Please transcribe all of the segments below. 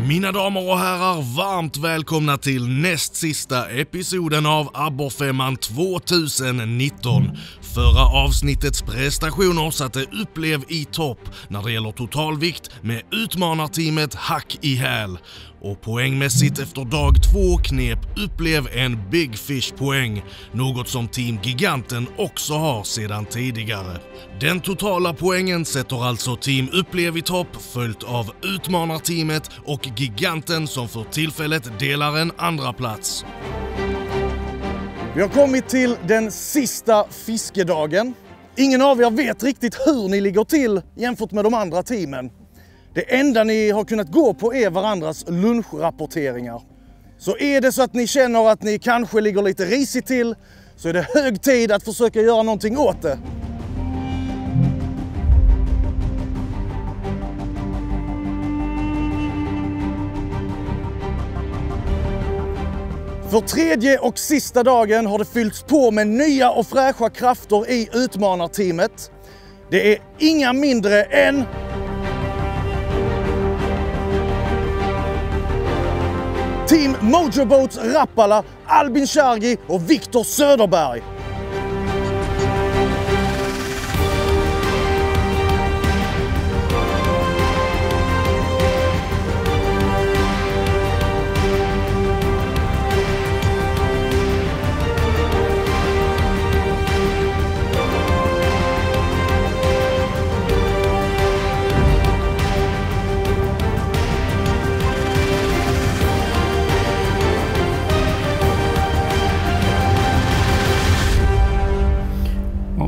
Mina damer och herrar, varmt välkomna till näst sista episoden av Abborrfemman 2019. Förra avsnittets prestationer satte Upplev i topp när det gäller totalvikt med utmanarteamet Hack i häl. Och poängmässigt efter dag 2 knep Upplev en Big Fish-poäng, något som Team Giganten också har sedan tidigare. Den totala poängen sätter alltså Team Upplev i topp, följt av utmanarteamet och Giganten som för tillfället delar en andra plats. Vi har kommit till den sista fiskedagen. Ingen av er vet riktigt hur ni ligger till jämfört med de andra teamen. Det enda ni har kunnat gå på är varandras lunchrapporteringar. Så är det så att ni känner att ni kanske ligger lite risigt till, så är det hög tid att försöka göra någonting åt det. För tredje och sista dagen har det fyllts på med nya och fräscha krafter i utmanarteamet. Det är inga mindre än Team Mojo Boats Rappala, Albin Kärgi och Viktor Söderberg.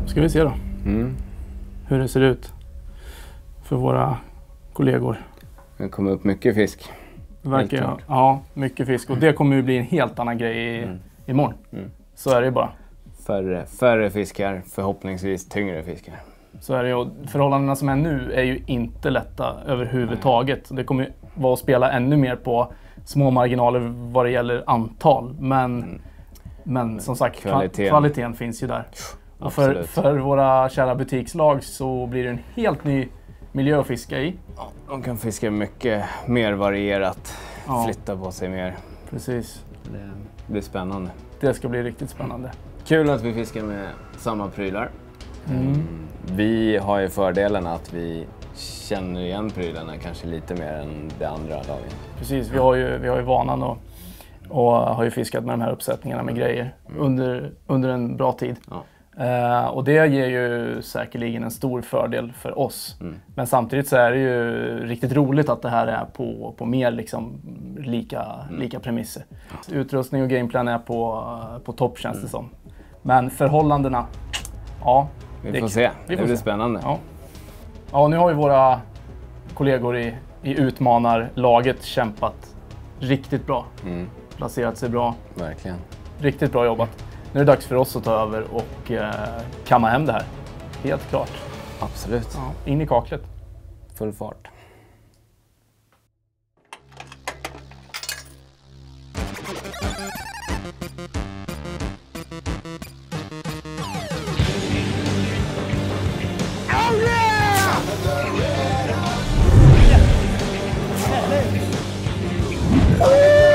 Ska vi se då hur det ser ut för våra kollegor. Det kommer upp mycket fisk. Verkar, ja, mycket fisk. Och det kommer ju bli en helt annan grej imorgon. Så är det ju bara. Färre fiskar, förhoppningsvis tyngre fiskar. Så är det ju. Förhållandena som är nu är ju inte lätta överhuvudtaget. Det kommer ju vara att spela ännu mer på små marginaler vad det gäller antal. Men som sagt, kvaliteten finns ju där. Och för våra kära butikslag så blir det en helt ny miljö att fiska i. Ja, de kan fiska mycket mer varierat, flytta på sig mer. Precis. Det blir spännande. Det ska bli riktigt spännande. Kul att vi fiskar med samma prylar. Vi har ju fördelen att vi känner igen prylarna kanske lite mer än det andra lagen. Precis, vi har ju vanan och har ju fiskat med de här uppsättningarna med grejer under en bra tid. Ja. Och det ger ju säkerligen en stor fördel för oss. Men samtidigt så är det ju riktigt roligt att det här är på mer liksom lika premisser. Utrustning och gameplan är på topp känns det som. Men förhållandena, ja. Vi får se, det blir spännande. Ja, nu har ju våra kollegor i utmanarlaget kämpat riktigt bra. Placerat sig bra. Verkligen. Riktigt bra jobbat. Nu är det dags för oss att ta över och kamma hem det här. Helt klart. Absolut. Ja, in i kaklet. Full fart. Oh yeah!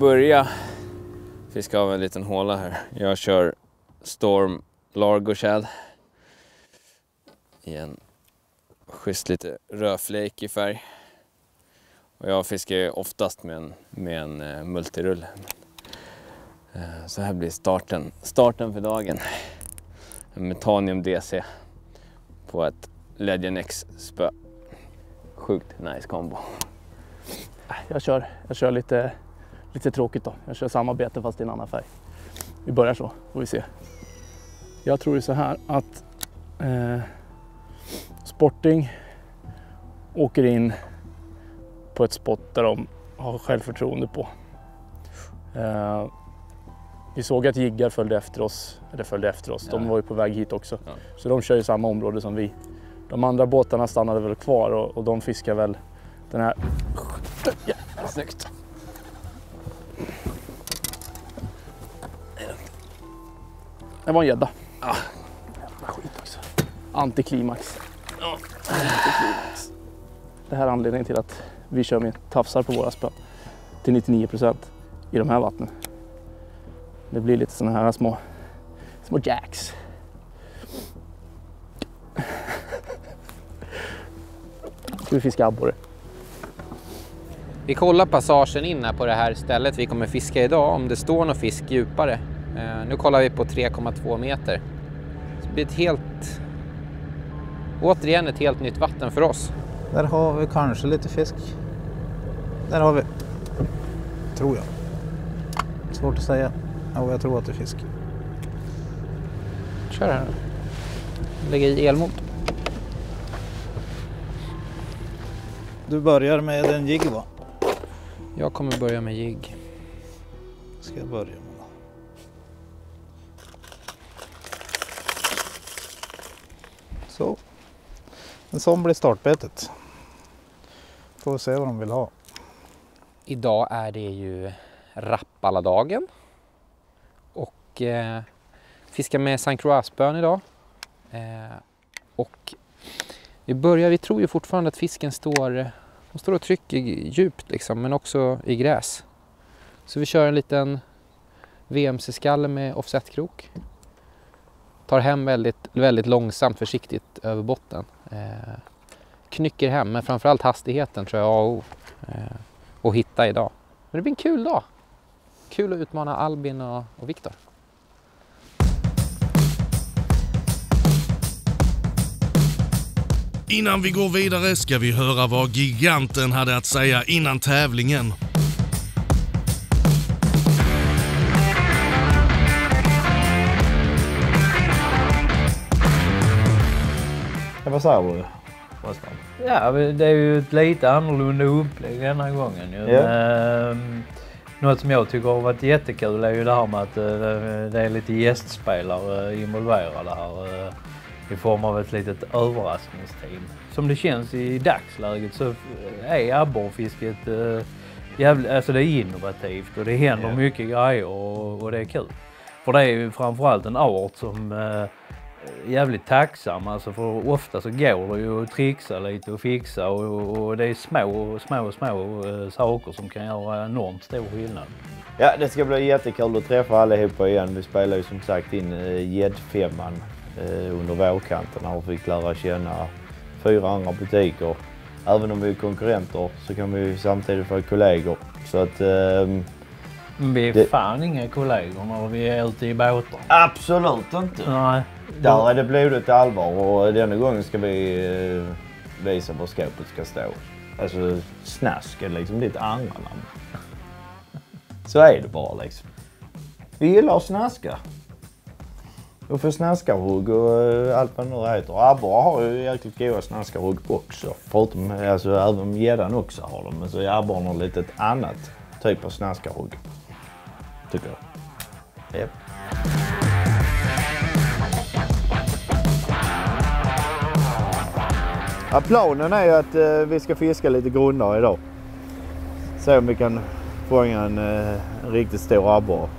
börja fiska av en liten håla här. Jag kör Storm Largo Shad i en schysst lite rödflake i färg. Och jag fiskar oftast med en multirull. Så här blir starten för dagen. En Metanium DC på ett Legend X spö. Sjukt nice kombo. Jag kör lite tråkigt då. Jag kör samma bete fast i en annan färg. Vi börjar så, får vi se. Jag tror ju så här att Sporting åker in på ett spot där de har självförtroende på. Vi såg att jiggar följde efter oss. De var ju på väg hit också. Ja. Så de kör ju samma område som vi. De andra båtarna stannade väl kvar och de fiskar väl den här. Ja, snyggt. Det var en gädda. Ja. Jävla skit också. Antiklimax. Ja. Antiklimax. Det här är anledningen till att vi kör med tafsar på våra spö. Till 99% i de här vattnen. Det blir lite såna här små jacks. Ska vi fiska abborre? Vi kollar passagen in här på det här stället vi kommer fiska idag. Om det står någon fisk djupare. Nu kollar vi på 3,2 meter. Så det blir återigen ett helt nytt vatten för oss. Där har vi kanske lite fisk. Där har vi. Tror jag. Svårt att säga. Ja, jag tror att det är fisk. Kör här. Lägger i elmot. Du börjar med en jigg, va? Jag kommer börja med jigg. Ska jag börja med? Så. En sån blir startbetet. Får vi se vad de vill ha. Idag är det ju Rappaladagen. Och fiskar med Saint Croix-spön idag. Och vi tror ju fortfarande att fisken står och trycker djupt liksom, men också i gräs. Så vi kör en liten VMC-skalle med offsetkrok. Tar hem väldigt, väldigt långsamt, försiktigt över botten. Knycker hem, men framförallt hastigheten tror jag och hitta idag. Men det blir en kul dag. Kul att utmana Albin och Viktor. Innan vi går vidare ska vi höra vad giganten hade att säga innan tävlingen. Vad säger du? Ja, det är ju ett lite annorlunda upplägg den här gången. Yeah. Något som jag tycker har varit jättekul är ju det här med att det är lite gästspelare involverade här i form av ett litet överraskningsteam. Som det känns i dagsläget så är abborrfisket alltså det är innovativt och det händer mycket grejer och det är kul. För det är ju framförallt en art som jävligt tacksam, alltså för ofta så går det ju att trixa lite och fixa och det är små saker som kan göra enormt stor skillnad. Ja, det ska bli jättekul att träffa allihopa igen. Vi spelar ju som sagt in gäddfemman under vårkanten och fick lära känna 4 andra butiker. Även om vi är konkurrenter så kan vi samtidigt få kollegor. Så att vi är fan inga kollegor när vi är ute i båtar. Absolut inte. Nej. Där är det blodigt allvar och denna gången ska vi visa var skåpet ska stå. Alltså snask är liksom ditt andra namn. Så är det bara liksom. Vi gillar att snaska. Och för snaskarhugg och allt vad det nu heter. Abborre har ju jäkligt goda snaskarhugg också. Förutom, alltså även gäddan också har de. Men så är abborren har lite ett annat typ av snaskarhugg. Tycker jag. Yep. Ja, planen är ju att vi ska fiska lite grundare idag. Se om vi kan fånga en riktigt stor abborre.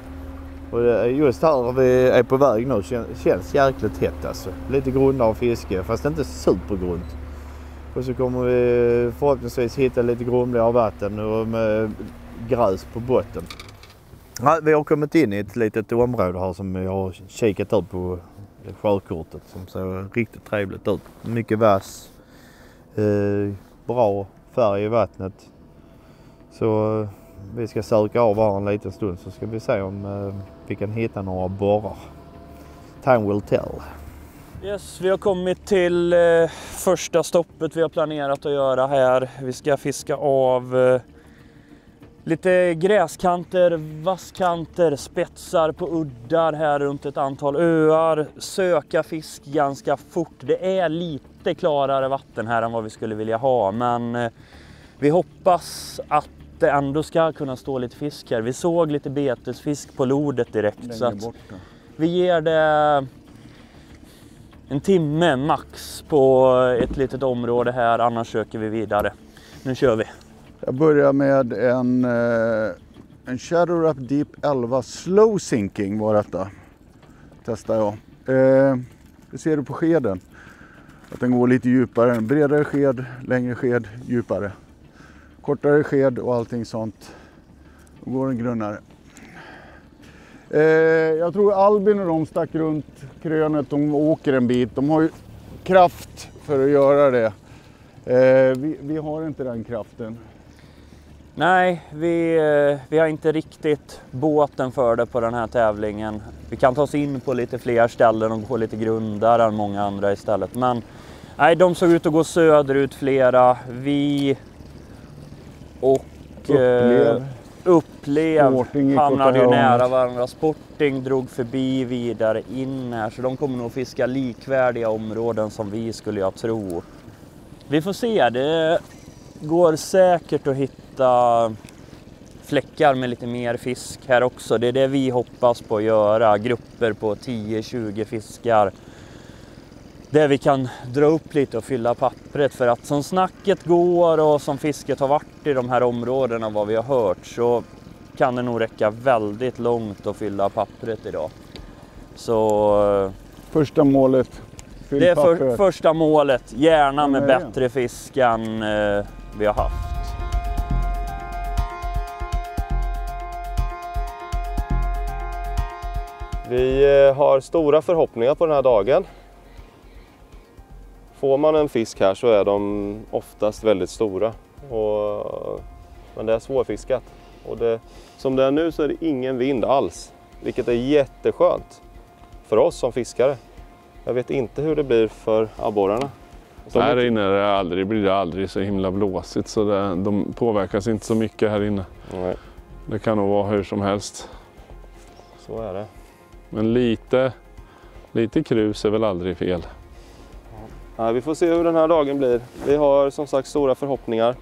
Och just här vi är på väg nu känns jäkligt hett alltså. Lite grundare fiske fast inte supergrunt. Och så kommer vi förhoppningsvis hitta lite grumligare vatten och med gräs på botten. Ja, vi har kommit in i ett litet område här som vi har kikat ut på sjökortet som ser riktigt trevligt ut. Mycket vass, bra färg i vattnet. Så vi ska söka av här en liten stund så ska vi se om vi kan hitta några borrar. Time will tell. Yes, vi har kommit till första stoppet vi har planerat att göra här. Vi ska fiska av lite gräskanter, vasskanter, spetsar på uddar här runt ett antal öar. Söka fisk ganska fort. Det är lite klarare vatten här än vad vi skulle vilja ha, men vi hoppas att det ändå ska kunna stå lite fisk här. Vi såg lite betesfisk på lodet direkt, så att vi ger det en timme max på ett litet område här, annars söker vi vidare. Nu kör vi. Jag börjar med en Shadow Rap Deep 11 Slow Sinking var detta. Testar jag. Det ser du på skeden. Att den går lite djupare. En bredare sked, längre sked, djupare. Kortare sked och allting sånt. Då går den grunnare. Jag tror Albin och de stack runt krönet. De åker en bit. De har ju kraft för att göra det. Vi har inte den kraften. Nej, vi har inte riktigt båten för det på den här tävlingen. Vi kan ta oss in på lite fler ställen och gå lite grundare än många andra istället. Men nej, de såg ut att gå söderut flera. Vi och Upplev hamnade ju nära varandra. Sporting drog förbi vidare in här, så de kommer nog fiska likvärdiga områden som vi, skulle jag tro. Vi får se, det går säkert att hitta fläckar med lite mer fisk här också. Det är det vi hoppas på att göra, grupper på 10-20 fiskar. Där vi kan dra upp lite och fylla pappret, för att som snacket går och som fisket har varit i de här områdena, vad vi har hört, så kan det nog räcka väldigt långt att fylla pappret idag. Så första målet. Det är första målet, gärna med bättre fisk än vi har haft. Vi har stora förhoppningar på den här dagen. Får man en fisk här så är de oftast väldigt stora. Men det är svårfiskat. Och som det är nu så är det ingen vind alls. Vilket är jätteskönt för oss som fiskare. Jag vet inte hur det blir för abborrarna. Här inne blir det aldrig så himla blåsigt, så de påverkas inte så mycket här inne. Nej. Det kan nog vara hur som helst. Så är det. Men lite krus är väl aldrig fel. Ja, vi får se hur den här dagen blir. Vi har som sagt stora förhoppningar.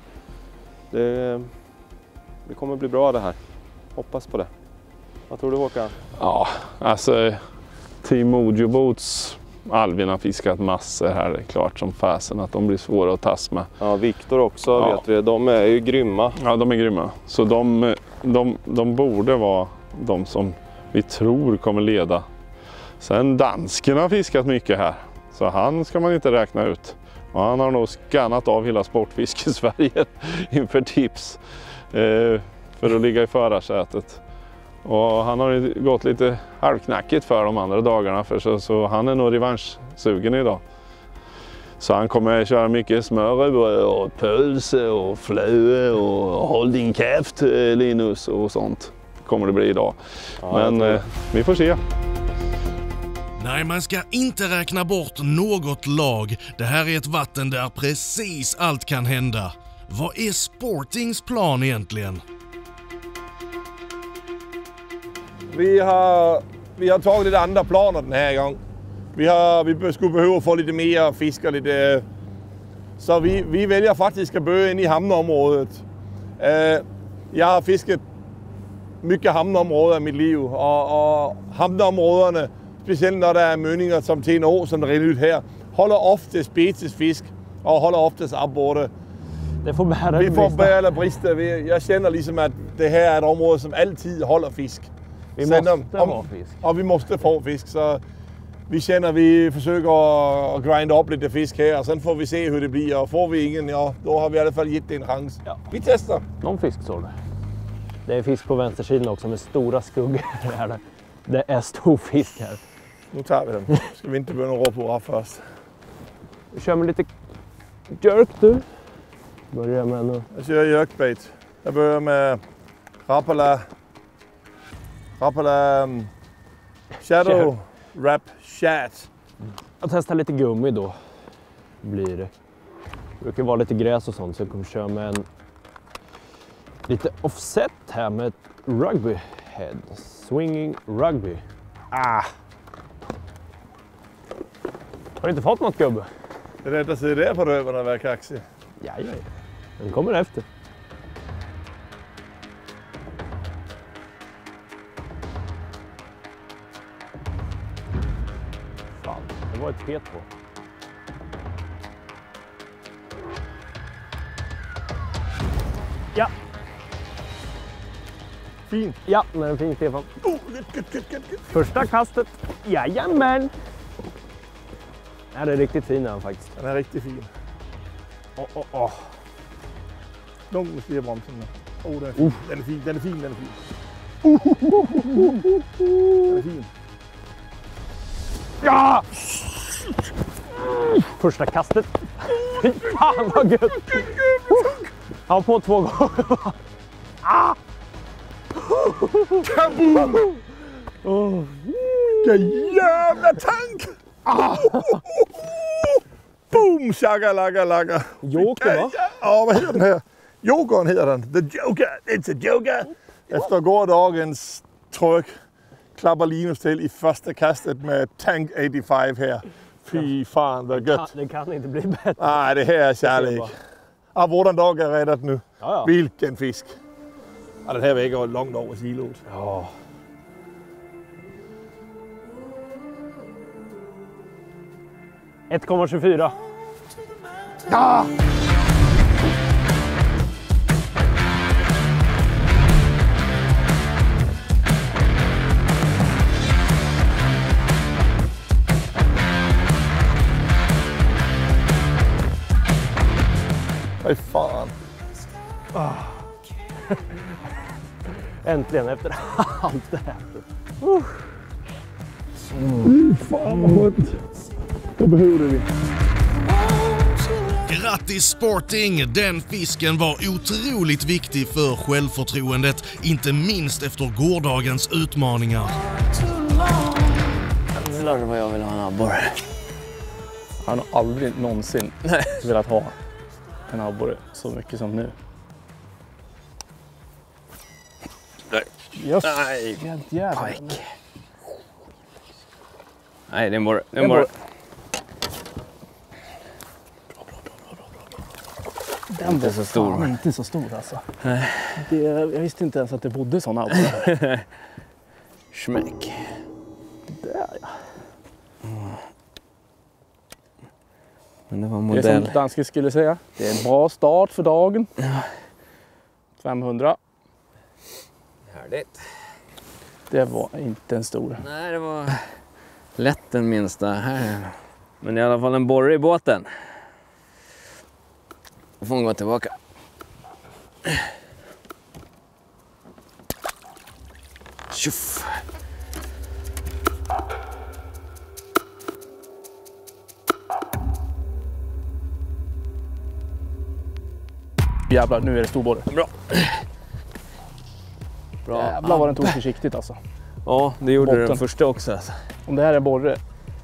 Det kommer bli bra det här. Hoppas på det. Vad tror du, Håkan? Ja, alltså Team Mojo Boats Alvin har fiskat massor här. Det är klart som fasen att de blir svåra att tas med. Ja, Viktor också vet vi. De är ju grymma. Ja, de är grymma. Så de borde vara de som vi tror kommer leda. Sen dansken har fiskat mycket här. Så han ska man inte räkna ut. Och han har nog skannat av hela Sportfisk i Sverige inför tips. För att ligga i förarsätet. Och han har ju gått lite halvknackigt för de andra dagarna. Så han är nog revanschsugen idag. Så han kommer köra mycket smörrebröd och pölse och flöe och håll din käft, Linus, och sånt. Kommer det bli idag. Ja, men vi får se. Nej, man ska inte räkna bort något lag. Det här är ett vatten där precis allt kan hända. Vad är Sportings plan egentligen? Vi har tagit lite andra planer den här gången. Vi skulle behöva få lite mer fisk och lite... Så vi väljer faktiskt att börja in i hamnområdet. Jag har fiskat mycket hamnområden i mitt liv. Och hamnområdena, speciellt när det är mynningar som till en år som det rinner ut här, håller oftast betesfisk och håller oftast abborre. Det får bära vi får bära eller brister. Jag känner liksom att det här är ett område som alltid håller fisk. Vi måste få fisk. Ja, vi måste få fisk. Så vi känner att vi försöker att grinda upp lite fisk här. Och sen får vi se hur det blir. Och får vi ingen, ja, då har vi i alla fall gett det en chans. Ja. Vi testar. Någon fisk såg du? Det är fisk på vänstersidan också med stora skuggor här. Det är stor fisk här. Nu tar vi den. Ska vi inte börja rå på här först? Vi kör med lite jerk du. Börjar med nu. Jag kör jerkbait. Jag börjar med Rapala Shadow Wrap Chat. Jag testar lite gummi då. Blir det. Det brukar vara lite gräs och sånt så jag kommer köra med en lite offset här med ett rugby head. Swinging rugby. Ah! Har du inte fått något gubbe? Det är rätt att se det på rövarna att vara kaxig. Jajamän. Den kommer efter. Fan, det var ett pet på. Ja. Fin. Ja, men en fin Stefan. Första kastet. Jajamän. Ja, det är riktigt fin den faktiskt. Den är riktigt fin. Långt med stirbromsen. Den är fin. Den är fin. Den är fin. Den är fin. Den är fin. Ja! Första kastet. Fan vad gött. Han var på 2 gånger. Ah! Kaboom! Vilken jävla tank! Boom! Shagalagalaga. Joker va? Ja, vad heter den här? Jokern heter den. The Joker. It's a Joker. Efter gårdagens tryck klappar Linus till i första kastet med Tank 85 här. Fy fan vad gött. Det kan inte bli bättre. Nej, det här är kärlek. Ja, våran dag är räddat nu. Ja. Vilken fisk. Ja, den här väger långt över kilot. Ja. $1,24. Ja! Fy fan. Äntligen efter allt det här. Fan vad skönt. Då behövde vi. Grattis Sporting! Den fisken var otroligt viktig för självförtroendet, inte minst efter gårdagens utmaningar. Jävlar vad jag vill ha en abborre. Jag har nog aldrig någonsin velat ha en abborre så mycket som nu. Där. Just. Nej, Jävlar. Nej, det är en borre. Det är en borre. Den var så stor. Inte så stor alltså. Jag visste inte ens att det bodde sådana abborrar. Schmäck. Där ja. Men det var Det modell. är som danske skulle säga. Det är en bra start för dagen. 500. Härligt. Det var inte en stor. Nej, det var lätt den minsta här. Men i alla fall en borre i båten. Då får hon gå tillbaka. Tjuff. Jävlar, nu är det storborre. Bra. Bra. Jävlar vad den tog försiktigt alltså. Ja, det gjorde Botten. den första också. Alltså. Om det här är borre.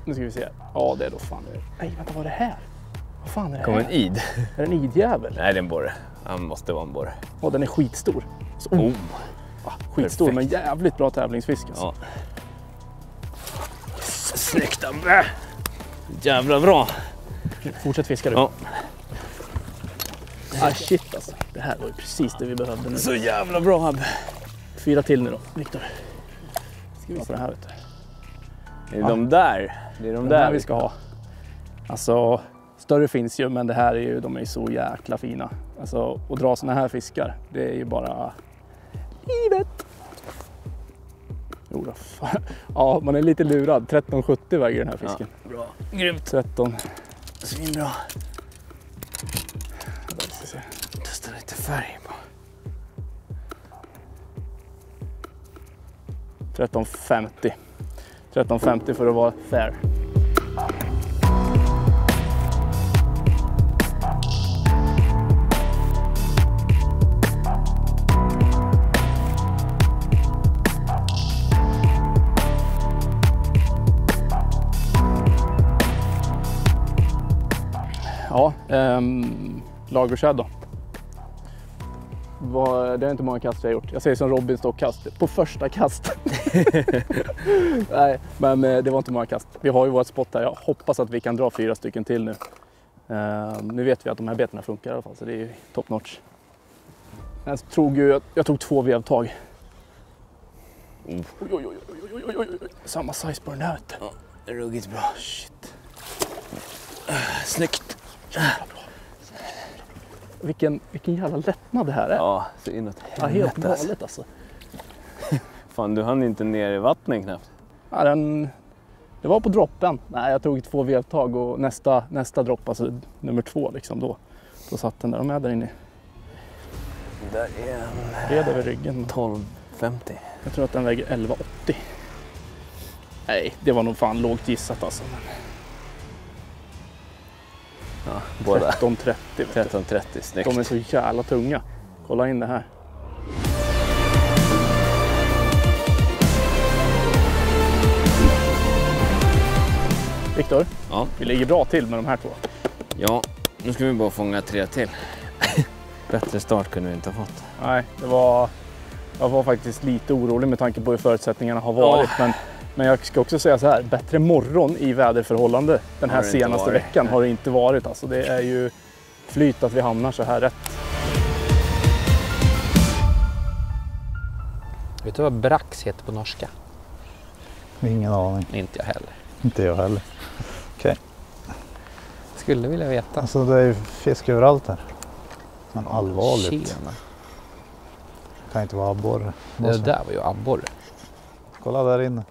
Nu ska vi se. Ja, det är då fan det. Nej, vänta, vad är det här? Vad fan är det Kommer här? en id? Är det en idjävel? Nej, det är en borre. Han måste vara en borre. Ja, den är skitstor. Så, skitstor, Perfekt. men jävligt bra tävlingsfisk alltså. Ja. Snyggt Abbe! Jävla bra! Fortsätt fiska du. Ja. Ah, shit alltså. Det här var ju precis det vi behövde nu. Så jävla bra Abbe! 4 till nu då, Viktor. Ska vi på det här vet du. Det är de där. Det är de där där vi ska ha. Alltså, större finns ju, men det här är ju, de är ju så jäkla fina. Alltså, att dra såna här fiskar, det är ju bara livet. Jo då, fan. Ja, man är lite lurad. 13,70 väger den här fisken. Ja, bra. Grymt. 13. Svinbra. Där ska vi se. Testa lite färg på. 13,50. 13,50 för att vara fair. Ja, lagershad då. Det är inte många kast jag har gjort. Jag säger som Robin stockkast. På första kast. Nej, men det var inte många kast. Vi har ju vårt spot här. Jag hoppas att vi kan dra 4 stycken till nu. Nu vet vi att de här betorna funkar i alla fall. Så det är ju top notch. Jag tog 2 vevtag. Oj. Samma size på den här. Ja, det är ruggigt bra. Shit. Snyggt. Vilken jävla lättnad det här är. Ja, så inåt. Ja, helt galet alltså. Fan, du hann inte ner i vattnet knappt. Ja, det var på droppen. Nej, jag tog 2 vevtag och nästa dropp, alltså nummer 2 liksom, då satt den där. De är där inne. Där är en... Det är över ryggen. 12,50. Jag tror att den väger 11,80. Nej, det var nog fan lågt gissat alltså. Ja, båda. 13,30. 13,30, snyggt. De är så jävla tunga. Kolla in det här. Viktor, ja. Vi ligger bra till med de här 2. Ja, nu ska vi bara fånga 3 till. Bättre start kunde vi inte ha fått. Nej, jag var faktiskt lite orolig med tanke på hur förutsättningarna har varit. Men jag ska också säga så här, bättre morgon i väderförhållande den här senaste veckan har det inte varit. Alltså, det är ju flyt att vi hamnar så här rätt. Vet du vad brax heter på norska? Ingen aning. Inte jag heller. Inte jag heller. Okej. Skulle vilja veta. Alltså det är ju fisk överallt här. Men allvarligt. Tjena. Det kan inte vara abborre. Det där var ju abborre. Kolla där inne.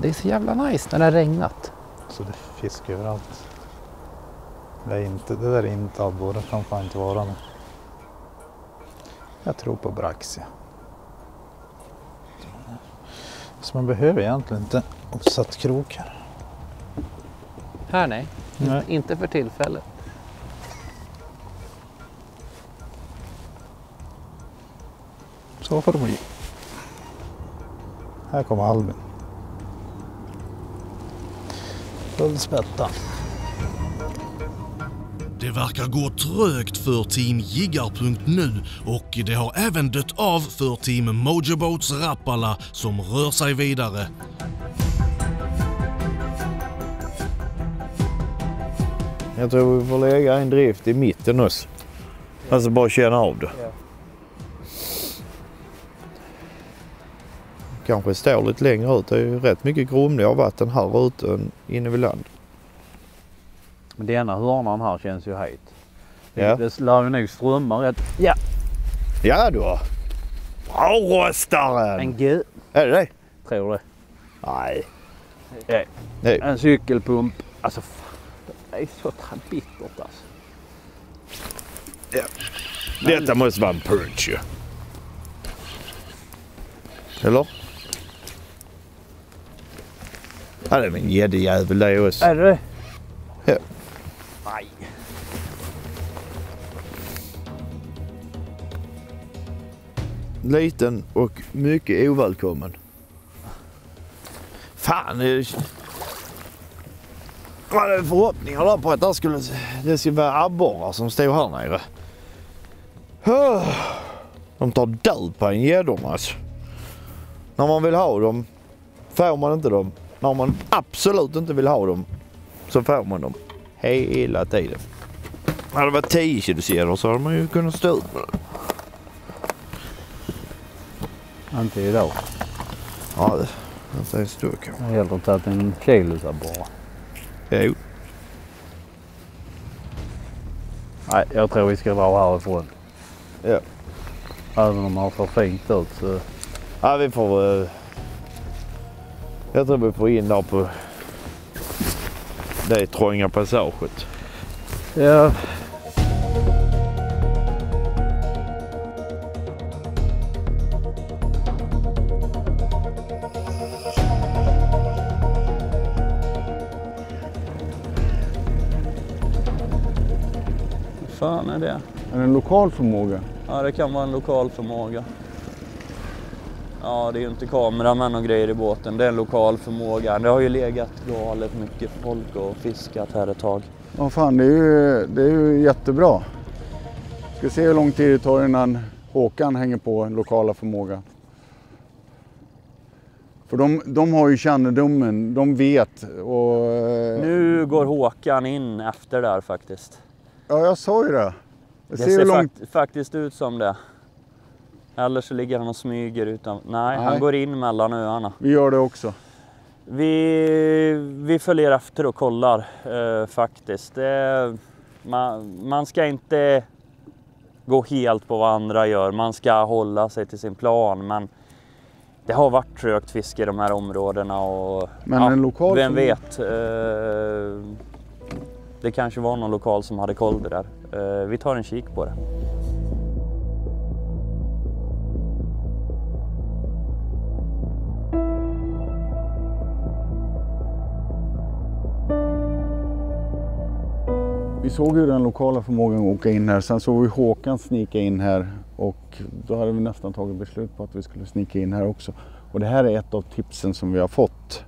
Det är så jävla nice när det har regnat. Så det är fisk överallt. Det där är inte abborre, som kan inte vara det. Jag tror på braxia. Så man behöver egentligen inte uppsatt krok här. Här nej. Inte för tillfället. Så får det bli. Här kommer Albin. Full spätta. Det verkar gå trögt för Team Jiggar.nu och det har även dött av för Team Mojo Boats Rapala som rör sig vidare. Jag tror vi får lägga en drift i mitten också. Alltså bara känna av det. Ja. Kanske står lite längre ut. Det är ju rätt mycket grumliga vatten här ute än inne vid land. Men denna hörnan här känns ju höjt. Ja. Det lär ju nog strömma rätt. Ja. Ja då. Bra röstaren. En gud. Är det det? Tror det. Nej. Nej. En cykelpump. Alltså det är så bittert alltså. Ja. Detta måste vara en punch ju. Eller? Ja, det är min gäddejävel det också. Är det? Ja. Nej. Liten och mycket ovälkommen. Fan, jag hade förhoppningar där på att det skulle vara abborrar som stod här nere. De tar död på en gäddorna alltså. När man vill ha dem får man inte dem. När man absolut inte vill ha dem så får man dem hela tiden. Hade det varit 10 kilo gäddor så hade man ju kunnat stå ut med det. Inte idag. Ja, det är en stor kanske. Jag har helt tagit en kilosabborre. Jo. Nej, jag tror vi ska vara härifrån. Ja. Även om man får fint ut så... Ja, vi får... jag tror vi får in där på det trånga passaget. Ja. fan är det? Är det en lokal förmåga? Ja, det kan vara en lokal förmåga. Ja, det är ju inte kameramän och grejer i båten. Det är en lokal förmåga. Det har ju legat galet mycket folk och fiskat här ett tag. Ja, fan, det är ju jättebra. Ska se hur lång tid det tar innan Håkan hänger på lokala förmåga. För de har ju kännedomen, de vet. Och... Nu går Håkan in efter där faktiskt. Ja, jag sa ju det. Det ser faktiskt ut som det. Eller så ligger han och smyger utan. Nej, han går in mellan öarna. Vi gör det också. Vi följer efter och kollar faktiskt. Man ska inte gå helt på vad andra gör. Man ska hålla sig till sin plan. Men det har varit trögt fiske i de här områdena. Och, men en lokal vem vet. Det kanske var någon lokal som hade koll där. Vi tar en kik på det. Vi såg ju den lokala förmågan åka in här. Sen såg vi Håkan snika in här. Och då hade vi nästan tagit beslut på att vi skulle snika in här också. Och det här är ett av tipsen som vi har fått.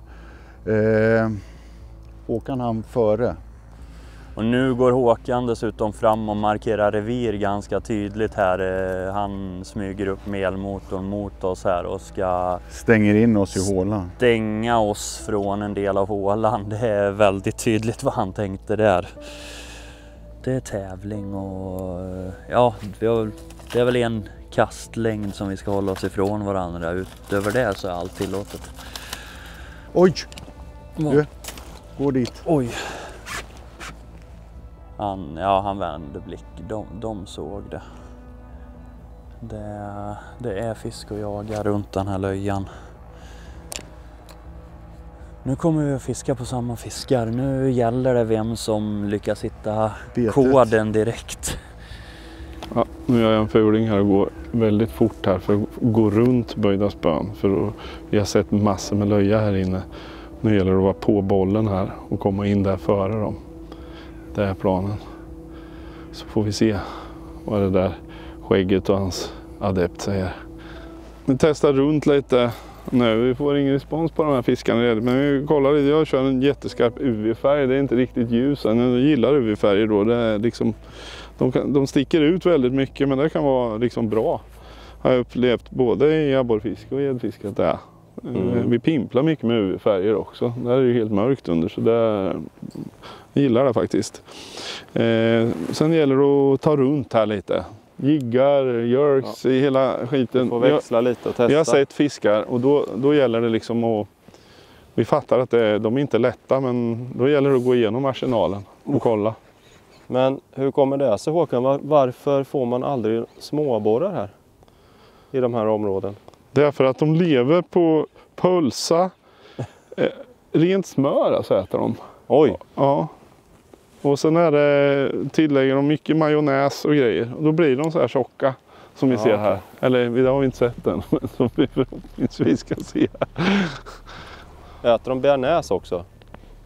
Håkan han före. Och nu går Håkan dessutom fram och markerar revir ganska tydligt här. Han smyger upp med elmotorn mot oss här och ska... Stänger in oss i hålan. Stänga oss från en del av hålan. Det är väldigt tydligt vad han tänkte där. Det är tävling och ja, det är väl en kastlängd som vi ska hålla oss ifrån varandra. Utöver det så är allt tillåtet. Oj! Du, gå dit. Oj! Han vände blick. De såg det. Det är fisk och jaga runt den här löjan. Nu kommer vi att fiska på samma fiskar. Nu gäller det vem som lyckas hitta koden direkt. Ja, nu gör jag en fuling här och går väldigt fort här för att gå runt böjda spön. För vi har sett massor med löja här inne. Nu gäller det att vara på bollen här och komma in där före dem. Det är planen. Så får vi se vad det där skägget och hans adept säger. Vi testar runt lite. Nej, vi får ingen respons på de här fiskarna redan. Men vi kollar lite. Jag kör en jätteskarp UV-färg. Det är inte riktigt ljus. Jag gillar UV-färger då. Det är liksom, de sticker ut väldigt mycket, men det kan vara liksom bra. Jag har upplevt både i abborrfiske och gäddfiske att det är. Vi pimplar mycket med UV-färger också. Där är det ju helt mörkt under, så jag gillar det faktiskt. Sen gäller det att ta runt här lite. Jiggar, jerks i hela skiten. Vi får växla lite och testa. Vi har sett fiskar och då gäller det liksom att... Vi fattar att de är inte lätta, men då gäller det att gå igenom arsenalen och kolla. Men hur kommer det sig, Håkan? Varför får man aldrig småborrar här? I de här områden? Det är för att de lever på pölsa. Rent smör alltså äter de. Oj! Ja. Och sen tillägger de mycket majonnäs och grejer. Och då blir de så här tjocka som vi ser här. Eller det har vi inte sett än, men som vi förhoppningsvis ska se här. Äter de bearnaise också?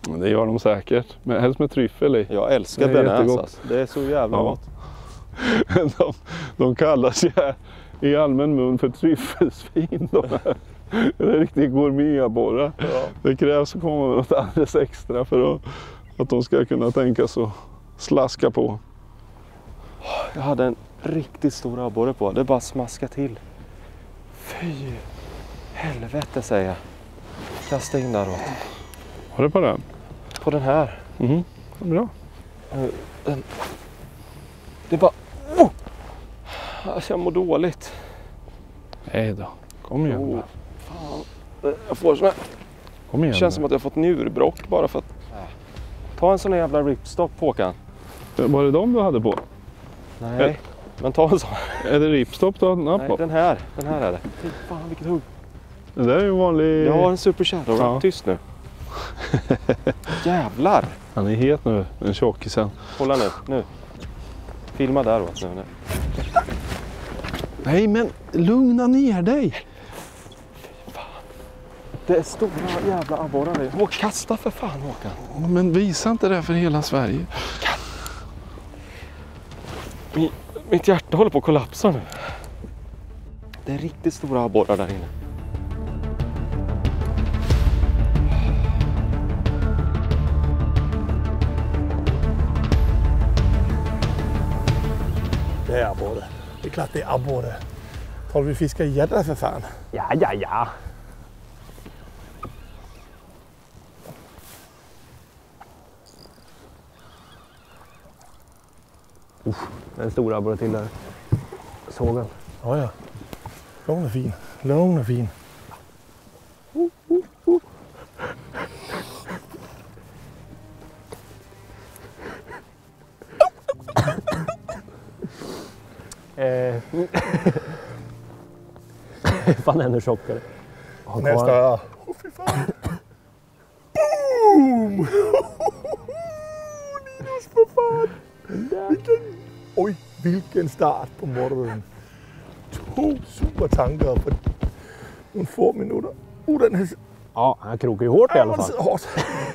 Det gör de säkert. Men helst med tryffel i. Jag älskar bearnaise. Alltså. Det är så jävla gott. De kallas ju här i allmän mun för tryffelsvin. Det är riktigt gourmetabborrar. Ja. Det krävs att komma med något alldeles extra för att de ska kunna tänka så slaska på. Jag hade en riktigt stor abborre på. Det bara smaska till. Fy helvete säger jag. Kasta in där åt. Har du på den? På den här. Mhm. Bra. Det är bara... Alltså jag mår dåligt. Nej då. Kom igen. Fan. Jag får sån här... Kom igen. Det känns som att jag har fått njurbrock bara för att... Ta en sån här jävla ripstop, Håkan. Var det de du hade på? Nej, men ta en sån. Är det ripstop du har den på? Nej, den här är det. Fy fan vilket hugg. Det där är ju vanlig... Jag har en Super Shadow. Ja. Tyst nu. Jävlar. Han är het nu, en tjockisen. Kolla nu. Filma där åt nu. Nej, men lugna ner dig. Fy fan. Det är stora jävla abborrar. Kasta för fan, Håkan. Men visa inte det för hela Sverige. Mitt hjärta håller på att kollapsa nu. Det är riktigt stora abborrar där inne. Det är abborre. Det är klart det är abborre. Tar vi fiskar gädda för fan? Ja. En stor abborre till där. Såg den. Ja. Lång och fin. Lång och fin. Fan ännu tjockare. Nästa, ja. Åh fy fan. Boom! Linus för fan. Oj, vilken start på morgonen. 2 supertankar på några få minuter. Den här... Ja, han krokar ju hårt i alla fall. Hårt.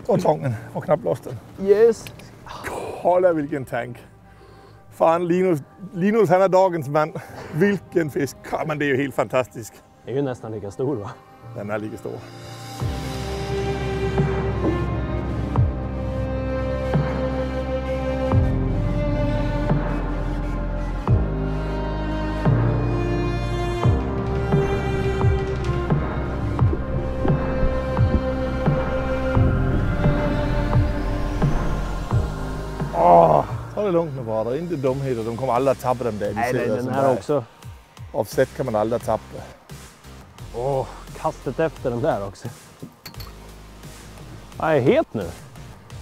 Och tången och knappt loss den. Yes. Kolla vilken tank. Fan, Linus han är dagens man. Vilken fisk. Men det är ju helt fantastiskt. Det är ju nästan lika stor va? Den är lika stor. Ta det lugnt med bara. Inte dumheter. De kommer aldrig att tappa dem där. Nej, den här också. Offset kan man aldrig tappa. Kastet efter den där också. Jag är het nu.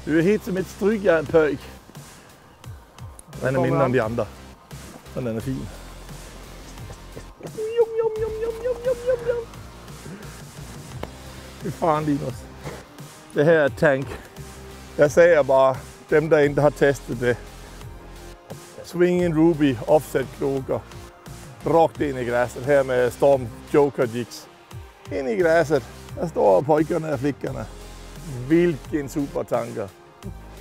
Du är het som ett strykjärnpöjk. Den är mindre än de andra. Men den är fin. Fy fan Linus. Det här är tank. Jag säger bara, dem där inte har testat det. Swinging Ruby, offset krokar. Rakt in i gräset här med Storm Joker jigs. In i gräset. Där står pojkarna och flickorna. Vilken supertanker.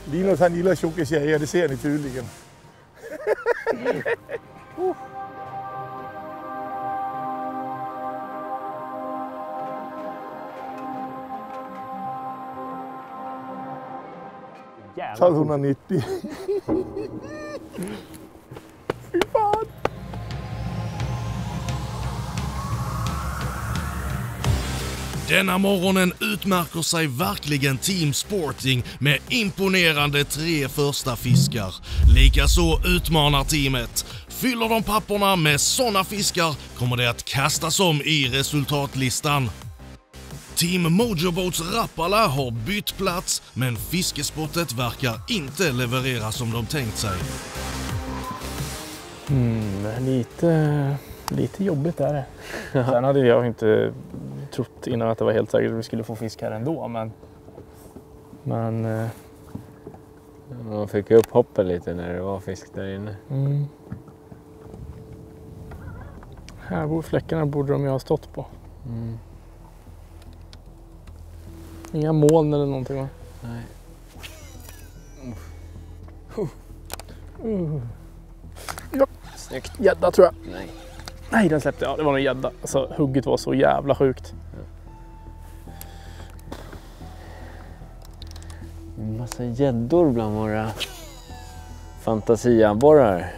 Linus han gillar tjocka tjejer, det ser ni tydligen. Jävlar. 1290. Fy fan. Denna morgonen utmärker sig verkligen Team Sporting med imponerande 3 första fiskar. Likaså utmanar teamet. Fyller de papperna med sådana fiskar kommer det att kastas om i resultatlistan. Team Mojo Boats Rapala har bytt plats, men fiskespottet verkar inte leverera som de tänkt sig. Lite jobbigt är det. Sen hade jag inte trott innan att det var helt säkert att vi skulle få fisk här ändå, men man fick upp hoppet lite när det var fisk där inne. Här fläckarna borde de ju ha stått på. Inga moln eller någonting va? Nej. Ja. Snyggt. Gädda tror jag. Nej, den släppte jag. Det var nog gädda. Alltså hugget var så jävla sjukt. En massa gäddor bland våra fantasiabborrar.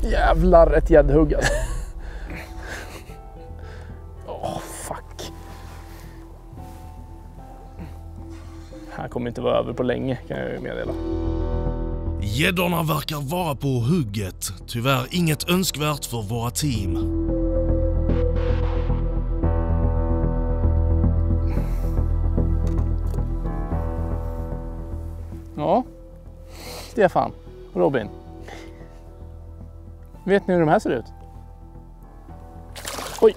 Jävlar ett gäddhugg alltså. Fuck. Här kommer inte vara över på länge kan jag ju meddela. Gäddorna verkar vara på hugget. Tyvärr inget önskvärt för våra team. Ja. Stefan, Robin. Vet ni hur de här ser ut? Oj.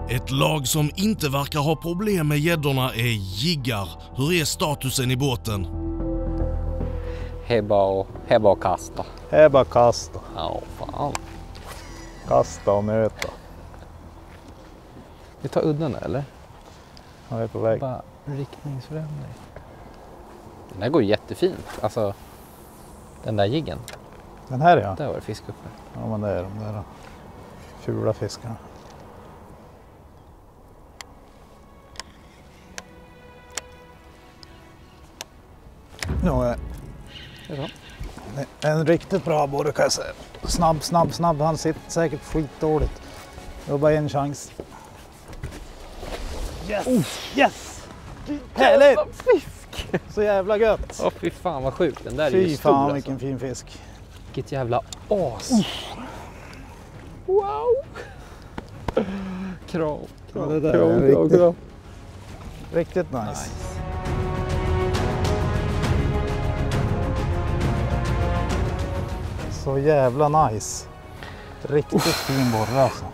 Ett lag som inte verkar ha problem med gäddorna är jiggar. Hur är statusen i båten? Hebba och kasta. Hebba kasta. Ja, fan. Kasta och möta. Vi tar udden där, eller? Jag är på väg. Bara riktningsförändring. Den här går jättefint. Alltså, den där jiggen. Den här ja. Där var det fisk uppe. Ja, men det är de där fula fiskarna. Ja, en riktigt bra abborre kan jag säga. Snabb. Han sitter säkert skitdåligt. Det var bara en chans. Yes! Härligt! Fisk! Så jävla gött! Åh fy fan vad sjukt. Den där är Fy ju stor fan alltså. vilken fin fisk. Vilket jävla as. Wow! Krav. Ja, det där är riktigt nice. Så jävla nice. Riktigt fin borre alltså.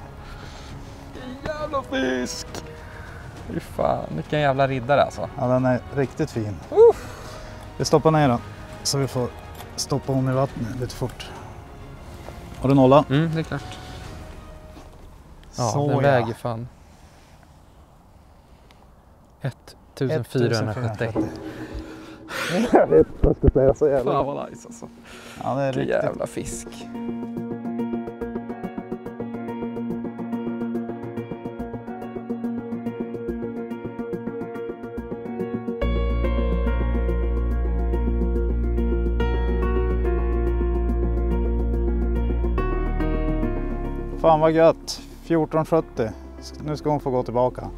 Jävla fisk! Fy fan, vilken jävla riddare alltså. Ja, den är riktigt fin. Vi stoppar ner den så vi får stoppa om i vattnet lite fort. Har du nolla? Det är klart. Ja, så den väger fan 1471. Jag vet vad jag ska säga, så jävla. Fan vad nice alltså. Ja, det är vilken riktigt jävla fisk. Fan vad gött. 1470. Nu ska hon få gå tillbaka.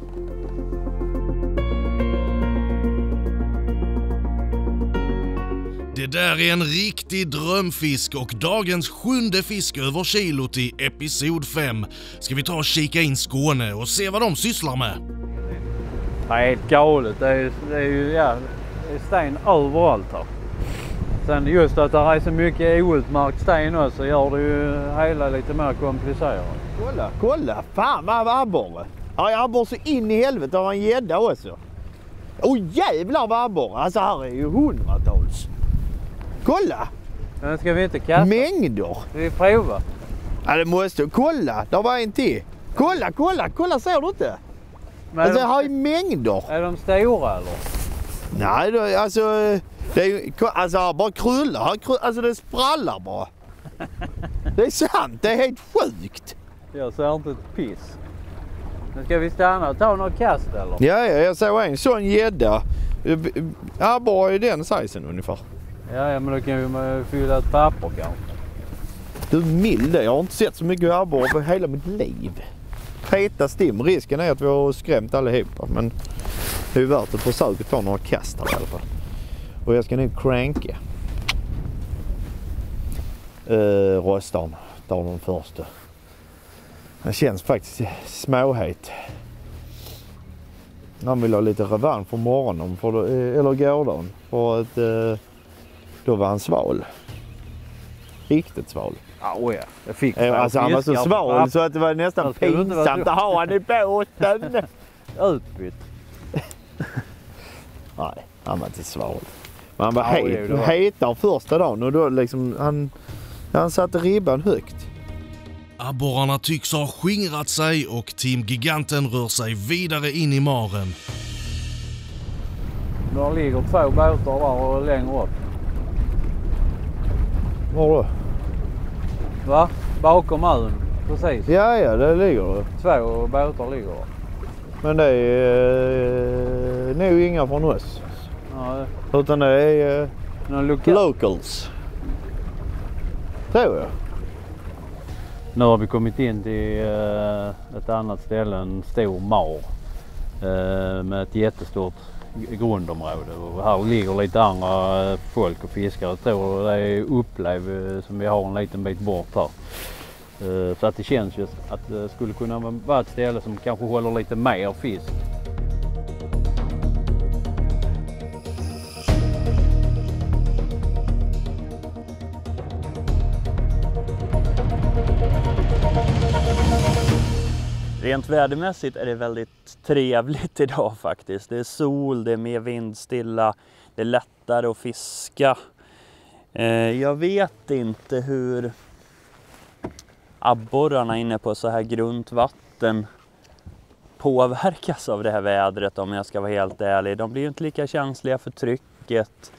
Det där är en riktig drömfisk och dagens 7:e fisk över kilot i episod 5. Ska vi ta och kika in Skåne och se vad de sysslar med? Det är helt galet. Det är ju det är sten överallt här. Sen just att det är så mycket outmärkt sten också gör det ju hela lite mer komplicerat. Kolla! Fan vad abborre! Ja, jag abborre så in i helvete av en gädda också. Jävlar vad abborre! Alltså här är ju hundratals. Kolla! Men ska vi inte kasta? Mängder! Ska vi prova? Ja, det måste. Kolla! Där var en till. Kolla, ser du inte? Men alltså här är mängder. Är de stora eller? Nej, alltså det är ju, alltså bara krullar. Alltså det sprallar bara. Det är sant, det är helt sjukt. Jag ser inte ett piss. Men ska vi stanna och ta några kast eller? Ja, jag såg en sån gädda. Abborre i den sizen ungefär. Ja, men då kan vi fylla ett papper kanske. Du är mild, jag har inte sett så mycket abborre på hela mitt liv. Heta stim, risken är att vi har skrämt allihopa, men det är ju värt ett försök att ta några kast här i alla fall. Och jag ska nu cranka. Röstan, ta den första. Det känns faktiskt småhet. Han vill ha lite revansch för morgonen, eller gårdagen, för att då var han sval. Riktigt sval. Ja, jag fick alltså han var så sval så att det var nästan pinsamt att ha han i båten. Utbytt. Nej, han var inte sval. Men han var hetare första dagen och då liksom han satte ribban högt. Abborrarna tycks ha skingrat sig och Team Giganten rör sig vidare in i maren. Där ligger 2 båtar där och längre upp. Var då? Va? Bakom ön, precis. Ja, det ligger det. 2 båtar ligger där. Men det är nog inga från oss. Ja, utan det är locals. Tror jag. Nu har vi kommit in till ett annat ställe, en stor mar med ett jättestort grundområde. Och här ligger lite andra folk och fiskare. Jag tror det är Upplev som vi har en liten bit bort här. Så att det känns ju att det skulle kunna vara ett ställe som kanske håller lite mer fisk. Rent vädermässigt är det väldigt trevligt idag faktiskt. Det är sol, det är mer vindstilla, det är lättare att fiska. Jag vet inte hur abborrarna inne på så här grunt vatten påverkas av det här vädret, om jag ska vara helt ärlig. De blir ju inte lika känsliga för trycket.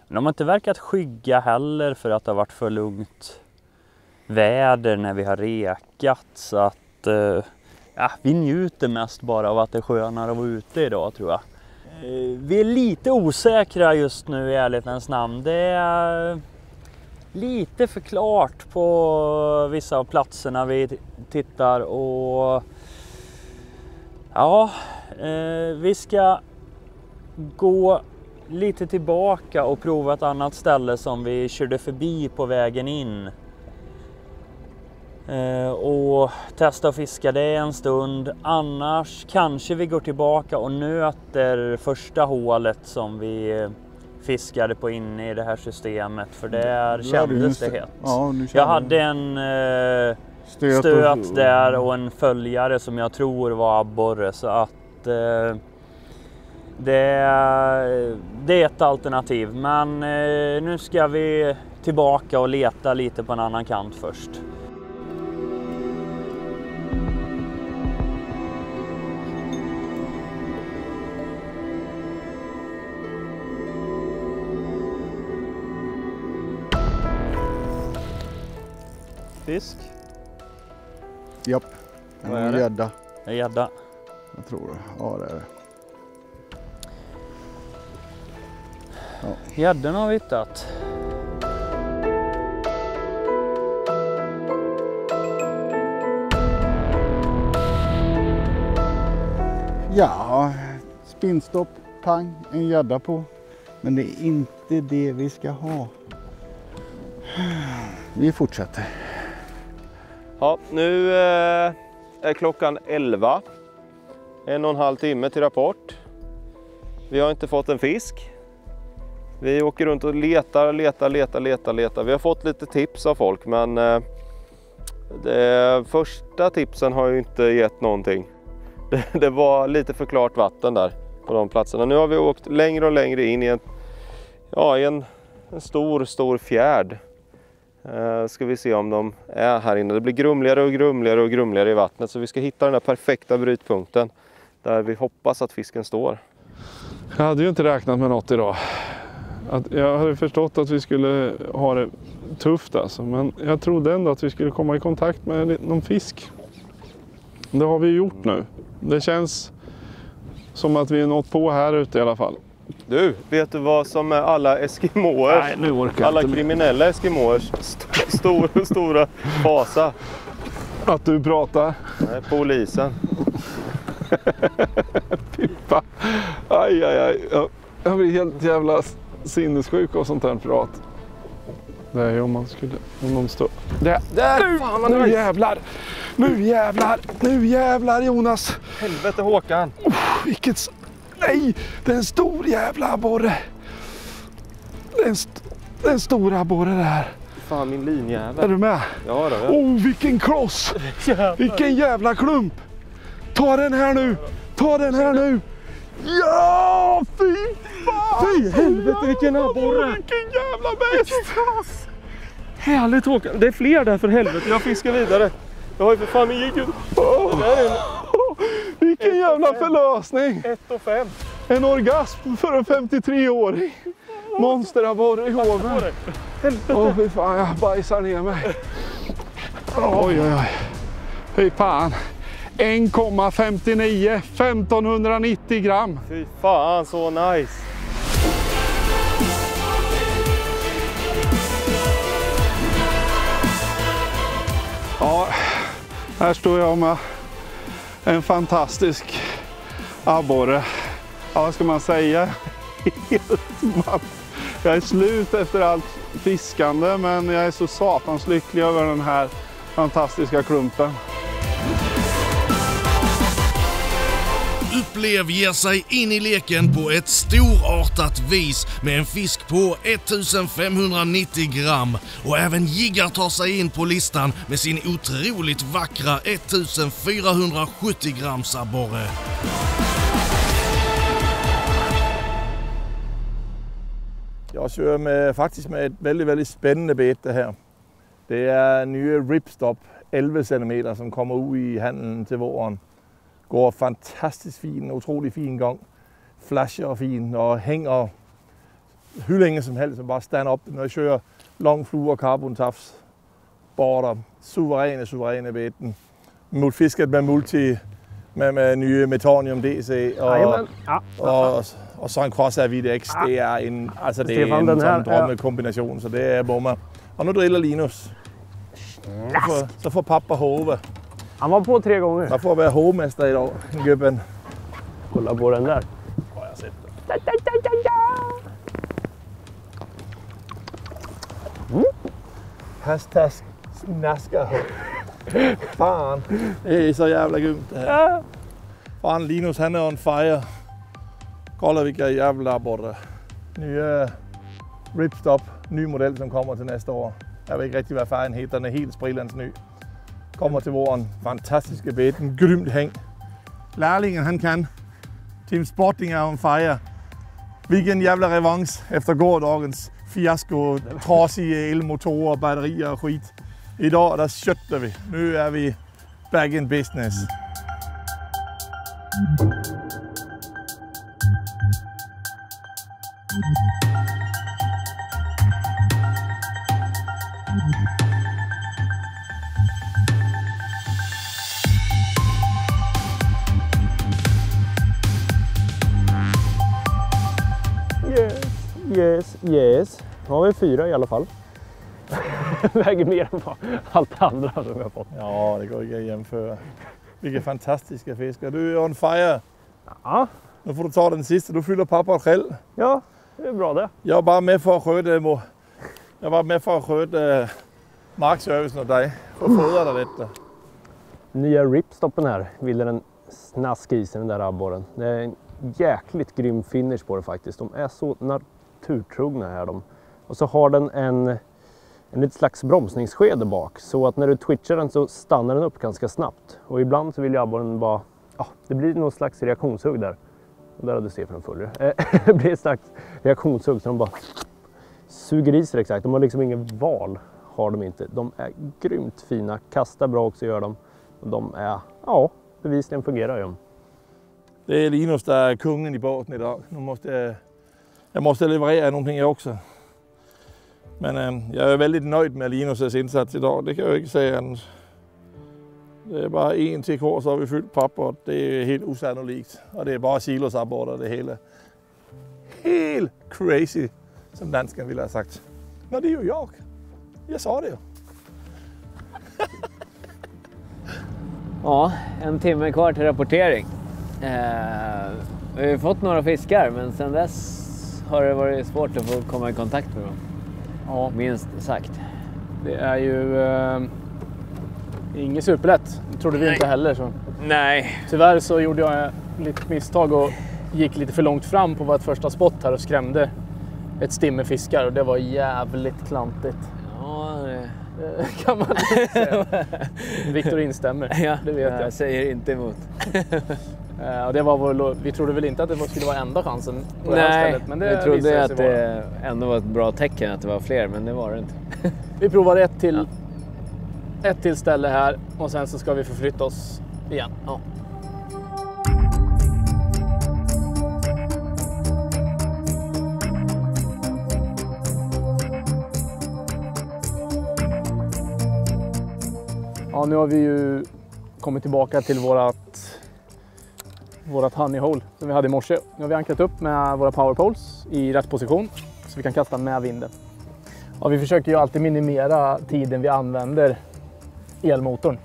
Men de har inte verkat skygga heller för att det har varit för lugnt väder när vi har rekat. Så att vi njuter mest bara av att det är skönare att vara ute idag, tror jag. Vi är lite osäkra just nu i ärlighetens namn. Det är lite för klart på vissa av platserna vi tittar och vi ska gå lite tillbaka och prova ett annat ställe som vi körde förbi på vägen in. Och testa att fiska det en stund. Annars kanske vi går tillbaka och nöter första hålet som vi fiskade på inne i det här systemet. För där kändes det hett. Ja, jag hade en stöt där och en följare som jag tror var abborre. Så att det är ett alternativ. Men nu ska vi tillbaka och leta lite på en annan kant först. Fisk? Japp. Vad är det? Gädda. Det är gädda. Jag tror det. Ja, det är det. Ja. Gädden har vi hittat. Ja, spinnstopp, pang, en gädda på. Men det är inte det vi ska ha. Vi fortsätter. Ja, nu är klockan 11. 1,5 timme till rapport. Vi har inte fått en fisk. Vi åker runt och letar. Vi har fått lite tips av folk, men de första tipsen har ju inte gett någonting. Det var lite för klart vatten där på de platserna. Nu har vi åkt längre och längre in i en stor fjärd. Ska vi se om de är här inne. Det blir grumligare i vattnet, så vi ska hitta den där perfekta brytpunkten där vi hoppas att fisken står. Jag hade ju inte räknat med något idag. Jag hade förstått att vi skulle ha det tufft alltså, men jag trodde ändå att vi skulle komma i kontakt med någon fisk. Det har vi gjort nu. Det känns som att vi är nått på här ute i alla fall. Du, vet du vad som är alla eskimoers, alla kriminella eskimoers stora fasa? Att du pratar? Nej, polisen. Pippa. Aj. Jag blir helt jävla sinnessjuk av sånt här prat. Det är ju om de står... Där! Fan, Nu jävlar Jonas! Helvete Håkan! Nej! Det är en stor jävla abborre! Det är en stor abborre det här. Fan, min linjävel. Är du med? Ja då. Oh, vilken kloss! Vilken jävla klump! Ta den här nu! Ja, fy fan! Fy helvete, vilken abborre! Vilken jävla bäst! Härligt Håkan. Det är fler där för helvete. Jag fiskar vidare. Jag har ju för fan min jigg. Vilken jävla förlösning! 1,5. En orgasm för en 53-åring. Monsterabborre i hoven. Åh fy fan, jag bajsar ner mig. Oj. Fy fan. 1,59. 1590 gram. Fy fan, så nice. Ja, här står jag med en fantastisk abborre. Ja, vad ska man säga? Jag är slut efter allt fiskande, men jag är så satans lycklig över den här fantastiska klumpen. Upplev ger sig in i leken på ett storartat vis med en fisk på 1590 gram, och även jiggar tar sig in på listan med sin otroligt vackra 1470 grams abborre. Jag kör faktiskt med ett väldigt spännande bete här. Det är nya Ripstop 11 centimeter, som kommer ud i handlen til våren. Går fantastisk fin, utrolig fin gang. Flasher fin og hænger hyllinger som helst, som bare stand op, når jeg kører long fluer, carbon tafs, border, suveræne beten. Fisket med multi, med nye Metonium DC og så en Corsair VDX. Det er en, altså det er en sådan drømmekombination, så det er bomber. Och nu drillar Linus. Så får pappa hove. Han var på 3 gånger. Man får vara hovmästare idag, gubben. Kolla på den där. Ja, jag har sett det. Hashtag snaskar. Fan, det är så jävla grymt det här. Fan, Linus han är on fire. Kolla vilka jävla borre. Nya ripstop, ny modell som kommer till nästa år. Jag vet inte riktigt vad färgen heter, den är helt sprillans ny. Kommer till våren, fantastiska beten, grymt häng. Lärlingen han kan. Team Sporting är on fire. Vilken jävla revansch efter gårdagens fiasko, trasiga elmotorer, batterier och skit. Idag där köttar vi. Nu är vi back in business. Yes. Nu har vi 4 i alla fall. Väger mer än allt andra som vi har fått. Ja, det går inte att jämföra. Vilka fantastiska fiskar. Du är on fire. Ja. Nu får du ta den sista. Du fyller pappa själv. Ja, det är bra det. Jag är bara med för att sköta markservicen åt dig. För att fodra dig detta. Nya ripstoppen här ville den snaska i sig, den där abborren. Det är en jäkligt grym finish på det faktiskt. De är så naturtrogna här de. Och så har den en litet slags bromsningsskede bak. Så att när du twitchar den så stannar den upp ganska snabbt. Och ibland så vill abborren bara, det blir någon slags reaktionshugg där. Och där har du Stefan fuller. Det blir ett slags reaktionshugg så de bara suger i sig exakt. De har liksom ingen val, har de inte. De är grymt fina, kastar bra också gör de. Och de är, bevisligen fungerar de. Det är Linus där är kungen i båten idag. Nu jag måste leverera någonting jag också. Men jag är väldigt nöjd med Linus' insats idag. Det kan jag inte säga. Det är bara 1 TK så har vi fyllt papper. Det är helt osannolikt. Och det är bara silosabborder det hela. Helt crazy, som dansken ville ha sagt. Men det är ju jag. Jag sa det ju. Ja, 1 timme kvar till rapportering. Vi har fått några fiskar, men sedan dess har det varit svårt att få komma i kontakt med dem. Ja. Minst sagt. Det är ju inget superlätt. Det trodde vi inte heller. Så. Nej. Tyvärr så gjorde jag lite misstag och gick lite för långt fram på vårt första spot här och skrämde ett stimme fiskar. Och det var jävligt klantigt. Ja, det kan man säga. Viktor instämmer. Ja, det vet jag. Jag säger inte emot. Och det var vi trodde väl inte att det skulle vara enda chansen på det här stället. Men det vi trodde att det ändå var ett bra tecken att det var fler, men det var det inte. Vi provar ett till ställe här och sen så ska vi förflytta oss igen. Ja. Ja, nu har vi ju kommit tillbaka till vårat honeyhole som vi hade i morse. Nu har vi ankrat upp med våra powerpoles i rätt position så vi kan kasta med vinden. Ja, vi försöker ju alltid minimera tiden vi använder elmotorn.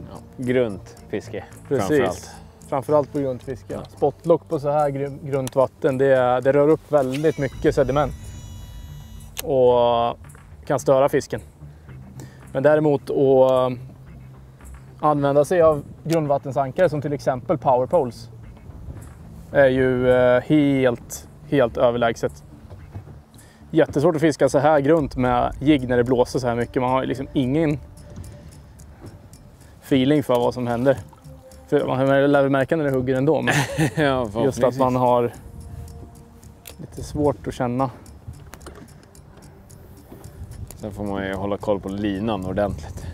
Ja, grunt fiske. Precis. Framförallt på gruntfiske. Ja. Spotlock på så här grunt vatten, det rör upp väldigt mycket sediment och kan störa fisken. Men däremot att använda sig av grundvattensankare som till exempel powerpoles är ju helt överlägset. Jättesvårt att fiska så här grunt med jigg när det blåser så här mycket. Man har liksom ingen feeling för vad som händer. För man lär märka när det hugger ändå. Men ja, just att man har lite svårt att känna. Sen får man ju hålla koll på linan ordentligt.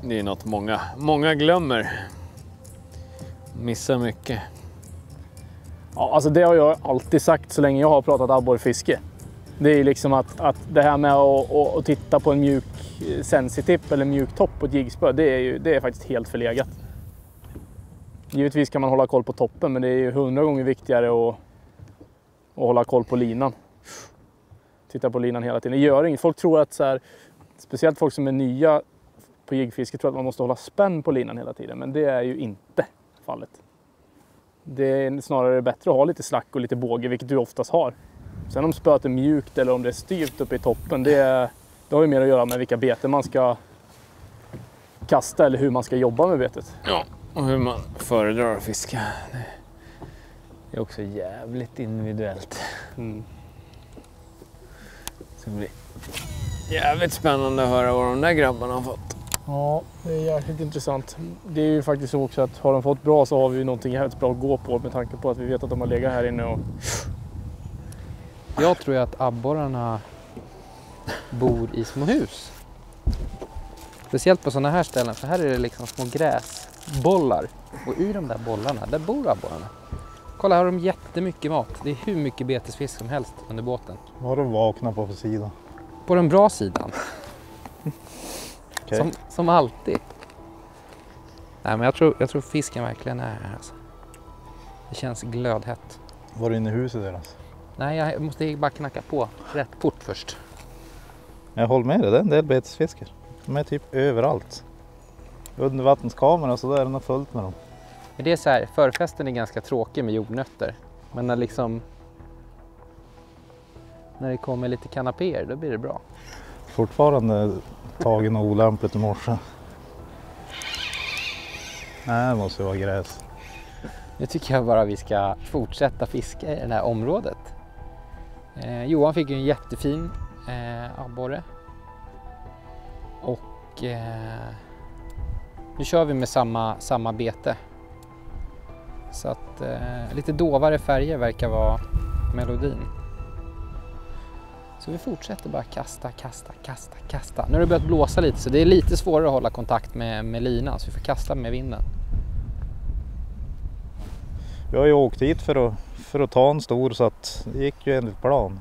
Det är något många glömmer. Missar mycket. Ja, alltså det har jag alltid sagt så länge jag har pratat abborrfiske. Det är liksom att det här med att titta på en mjuk sensitipp eller mjuk topp på ett jiggspö, det är faktiskt helt förlegat. Givetvis kan man hålla koll på toppen, men det är ju 100 gånger viktigare att hålla koll på linan. Titta på linan hela tiden. Det gör inget. Folk tror att så här, speciellt folk som är nya på jiggfiske tror att man måste hålla spänn på linan hela tiden, men det är ju inte fallet. Det är snarare bättre att ha lite slack och lite båge, vilket du oftast har. Sen om spöet är mjukt eller om det är styvt uppe i toppen, det har ju mer att göra med vilka beten man ska kasta eller hur man ska jobba med betet. Ja, och hur man föredrar att fiska. Det är också jävligt individuellt. Så det blir jävligt spännande att höra vad de där grabbarna har fått. Ja, det är jäkligt intressant. Det är ju faktiskt så också att har de fått bra så har vi ju någonting jävligt bra att gå på med tanke på att vi vet att de har legat här inne och... Jag tror ju att abborrarna bor i små hus. Speciellt på sådana här ställen, för här är det liksom små gräsbollar. Och i de där bollarna, där bor abborrarna. Kolla, här har de jättemycket mat. Det är hur mycket betesfisk som helst under båten. Vad har de vaknat på för sida? På den bra sidan. Okay. Som alltid. Nej, men jag tror fisken verkligen är här alltså. Det känns glödhett. Var du inne i huset deras? Nej, jag måste bara knacka på rätt port först. Jag håller med dig, det är en del betesfiskar. De är typ överallt. Undervattenskamera så där, den har följt med dem. Men det är så här, förfesten är ganska tråkig med jordnötter. Men när det kommer lite kanapéer, då blir det bra. Fortfarande tagen och olämpligt i morse. Nej, det måste vara gräs. Nu tycker jag bara vi ska fortsätta fiska i det här området. Johan fick ju en jättefin abborre. Och nu kör vi med samma bete. Så att lite dovare färger verkar vara melodin. Så vi fortsätter bara kasta. Nu har det börjat blåsa lite så det är lite svårare att hålla kontakt med linan, så vi får kasta med vinden. Vi har ju åkt hit för att ta en stor, så att det gick ju enligt plan.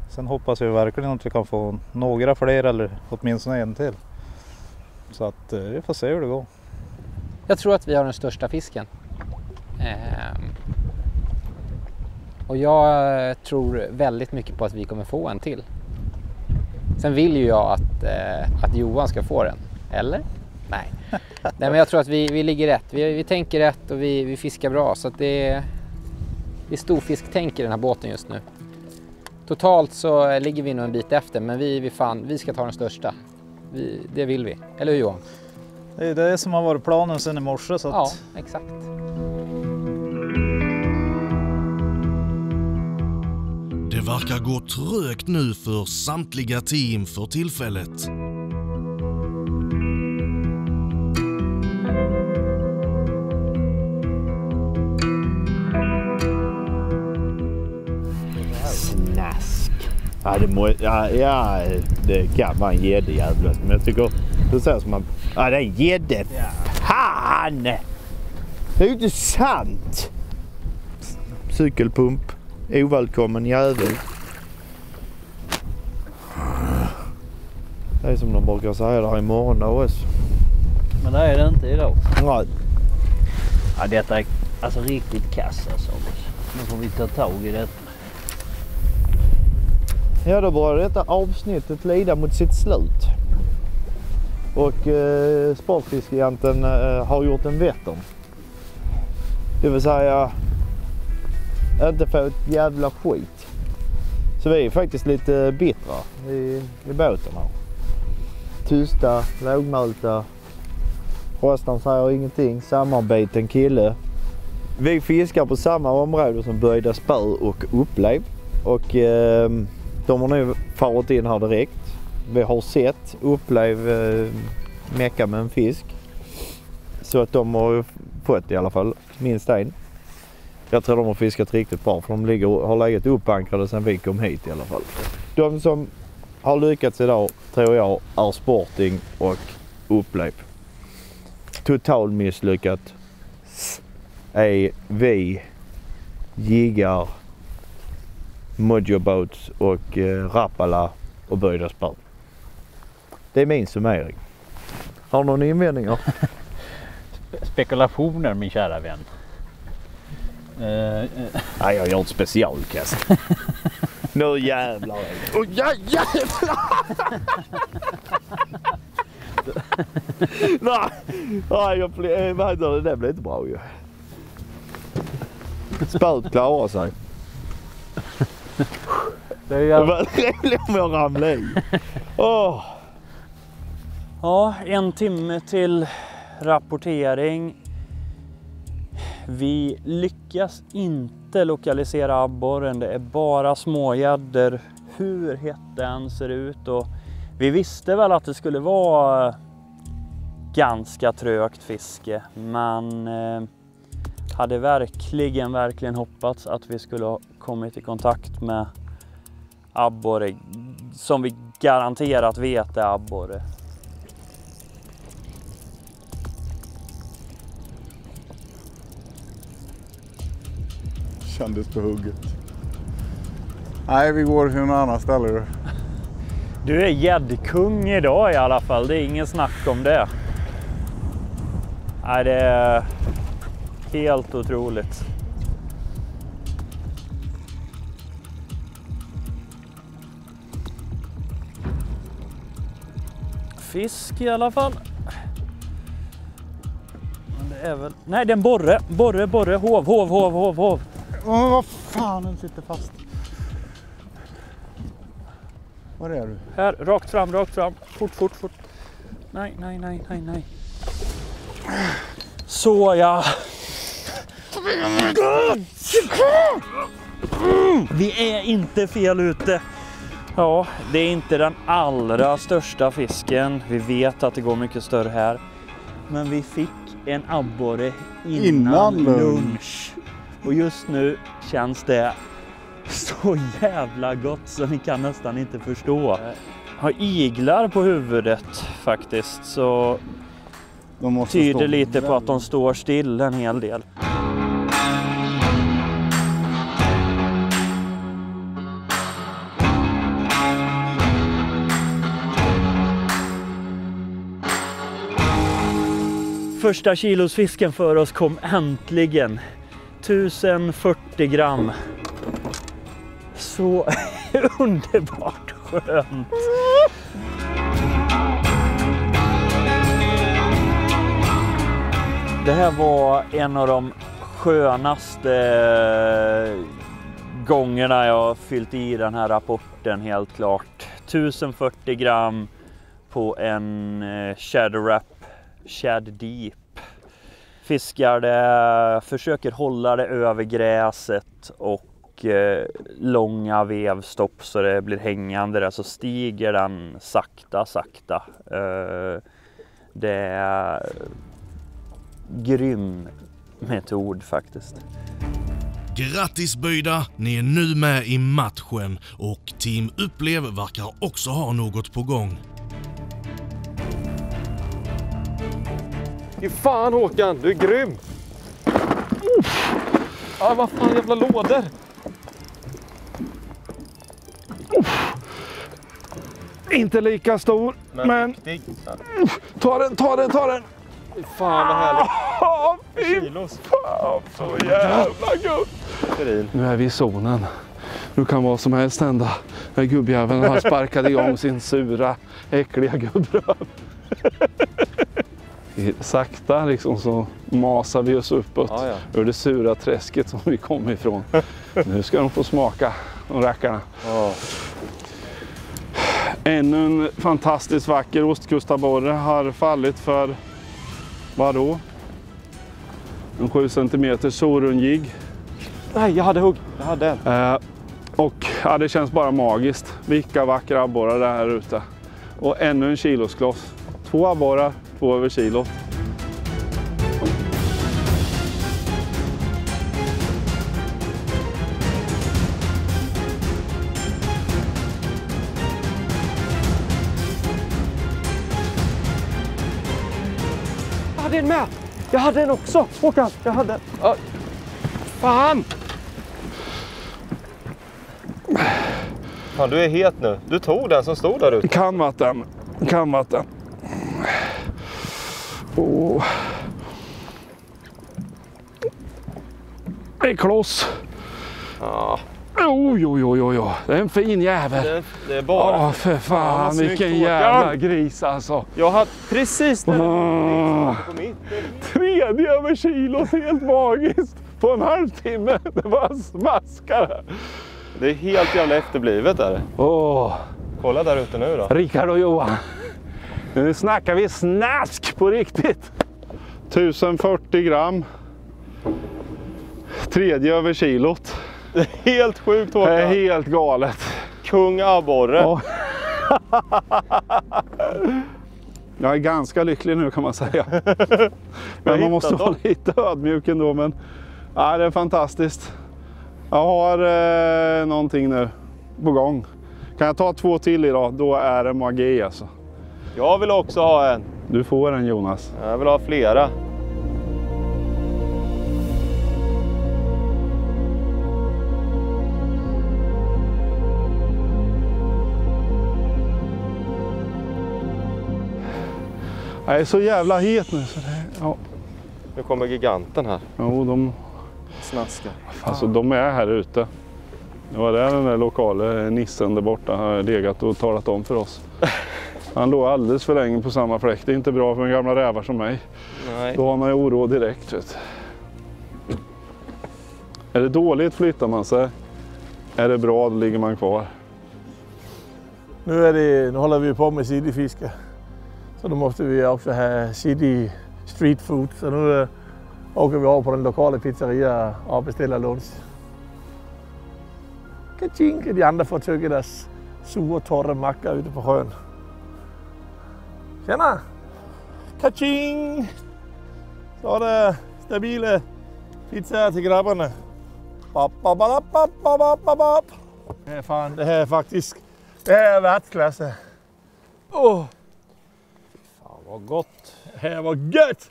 Sen hoppas vi verkligen att vi kan få några fler eller åtminstone en till. Så att vi får se hur det går. Jag tror att vi har den största fisken. Och jag tror väldigt mycket på att vi kommer få en till. Sen vill ju jag att Johan ska få den. Eller? Nej. Nej, men jag tror att vi ligger rätt. Vi tänker rätt och vi fiskar bra. Så att det är storfisktänk i den här båten just nu. Totalt så ligger vi nog en bit efter. Men vi ska ta den största. Det vill vi. Eller hur, Johan? Det är det som har varit planen sedan i morse. Så att... Ja, exakt. Det verkar gå trögt nu för samtliga team för tillfället. Snask. Ja, det kan vara en gäddejävla. Men jag tycker det ser som att det är en gädde. Fan! Det är ju inte sant. Cykelpump. Ovälkommen jävel. Det är som de brukar säga där imorgon då också. Men det är det inte idag. Nej. Ja, detta är alltså riktigt kass alltså. Nu får vi ta tag i detta. Ja, då börjar detta avsnittet lida mot sitt slut. Och sportfiskejanten har gjort en vättern. Det vill säga inte få ett jävla skit. Så vi är faktiskt lite bittra i båten här. Tysta, lågmälta. Röstan säger ingenting. Samarbeten kille. Vi fiskar på samma område som Böjda spö och Upplev. Och de har nu farit in här direkt. Vi har sett Upplev mecka med en fisk. Så att de har fått i alla fall minst en. Jag tror de har fiskat riktigt bra för de har legat uppankrade sedan vi kom hit i alla fall. De som har lyckats idag tror jag är Sporting och Upplev. totalt misslyckat är vi, jiggar, Mojo Boats och Rapala och böjda spår. Det är min summering. Har någon invändningar? Spekulationer, min kära vän. Nej, jag gör ett specialkast. Nu jävlar. Jävlar! Nej, det blev inte bra ju. Spöt klarar sig. Det var roligt om jag ramlade i. Ja, 1 timme till rapportering. Vi lyckas inte lokalisera abborren. Det är bara smågäddor. Hur hett den ser ut. Och vi visste väl att det skulle vara ganska trögt fiske. Man hade verkligen hoppats att vi skulle ha kommit i kontakt med abborre som vi garanterat vet är abborre. Kändes på hugget. Nej, vi går till någon annan ställe. Du är gäddkung idag i alla fall, det är ingen snack om det. Nej, det är helt otroligt. Fisk i alla fall. Men det är väl... Nej, det är en borre. Borre. Hov. Vad fan, den sitter fast. Var är du? Här, rakt fram. Fort. Nej. Så ja. Vi är inte fel ute. Ja, det är inte den allra största fisken. Vi vet att det går mycket större här. Men vi fick en abborre innan lunch. Och just nu känns det så jävla gott så ni kan nästan inte förstå. Har iglar på huvudet faktiskt, så tyder lite på att de står still en hel del. Första kilosfisken för oss kom äntligen. 1040 gram. Så underbart skönt. Det här var en av de skönaste gångerna jag fyllt i den här rapporten, helt klart. 1040 gram på en Shadow Rap Shad Deep. Fiskar det, försöker hålla det över gräset och långa vevstopp så det blir hängande där, så stiger den sakta. Det är grym metod faktiskt. Grattis böjda, ni är nu med i matchen och Team Upplev verkar också ha något på gång. Fy fan Håkan, du är grym! Vad fan, jävla lådor! Inte lika stor, men... Ta den! Fy fan vad härligt! Fy fan, så jävla gott! Nu är vi i zonen. Nu kan vad som helst hända. När gubbjäveln har sparkat igång sin sura, äckliga gubbröv. Sakta liksom så masar vi oss uppåt ur det sura träsket som vi kom ifrån. Nu ska de få smaka, de rackarna. Ännu en fantastiskt vacker ostkustabborre har fallit för, vadå? En 7 cm sorunjig. Nej, jag hade hugg. Jag hade en. Och ja, det känns bara magiskt. Vilka vackra abborrar det här ute. Och ännu en kiloskloss. 2 abborrar, 2 över kilot. hade en med! Jag hade en också! Håkan, jag hade en. Fan! Fan, du är het nu. Du tog den som stod där ute. Kan vatten. Oh. Det är kloss. Ja. Oj. Det är en fin jävel. Det är bara... För fan, vilken jävla gris alltså. Jag har precis den på mitt. Tredje över kilot, helt magiskt. På en halvtimme. Det var smaskare. Det är helt jävla efterblivet där. Kolla där ute nu då. Rickard och Johan. Nu snackar vi snask på riktigt. 1040 gram. Tredje över kilot. Det är helt sjukt, Håkan. Det är helt galet. Kung abborre. Ja. Jag är ganska lycklig nu kan man säga. Men man måste vara lite ödmjuk ändå. Men ja, det är fantastiskt. Jag har någonting nu på gång. Kan jag ta 2 till idag, då är det magi alltså. Jag vill också ha en. Du får en, Jonas. Jag vill ha flera. Jag är så jävla het nu. Så det, ja. Nu kommer giganten här. Jo, de snaskar. Alltså de är här ute. Det var där den där lokala nissen där borta har legat och talat om för oss. Han låg alldeles för länge på samma fläck. Det är inte bra för en gamla rävar som mig. Nej. Då har man ju oro direkt. Vet. Är det dåligt flyttar man sig. Är det bra, då ligger man kvar. Nu håller vi på med cityfiske. Så då måste vi också ha city street food. Så nu åker vi over på den lokala pizzeria och beställer lunch. Kaching! De andra får tugga deras sura, torra mackor ute på sjön. Tjena! Kaching! Så är det stabila pizza till grabbarna. Det här är faktiskt världsklasse. Fan vad gott. Det här var gött!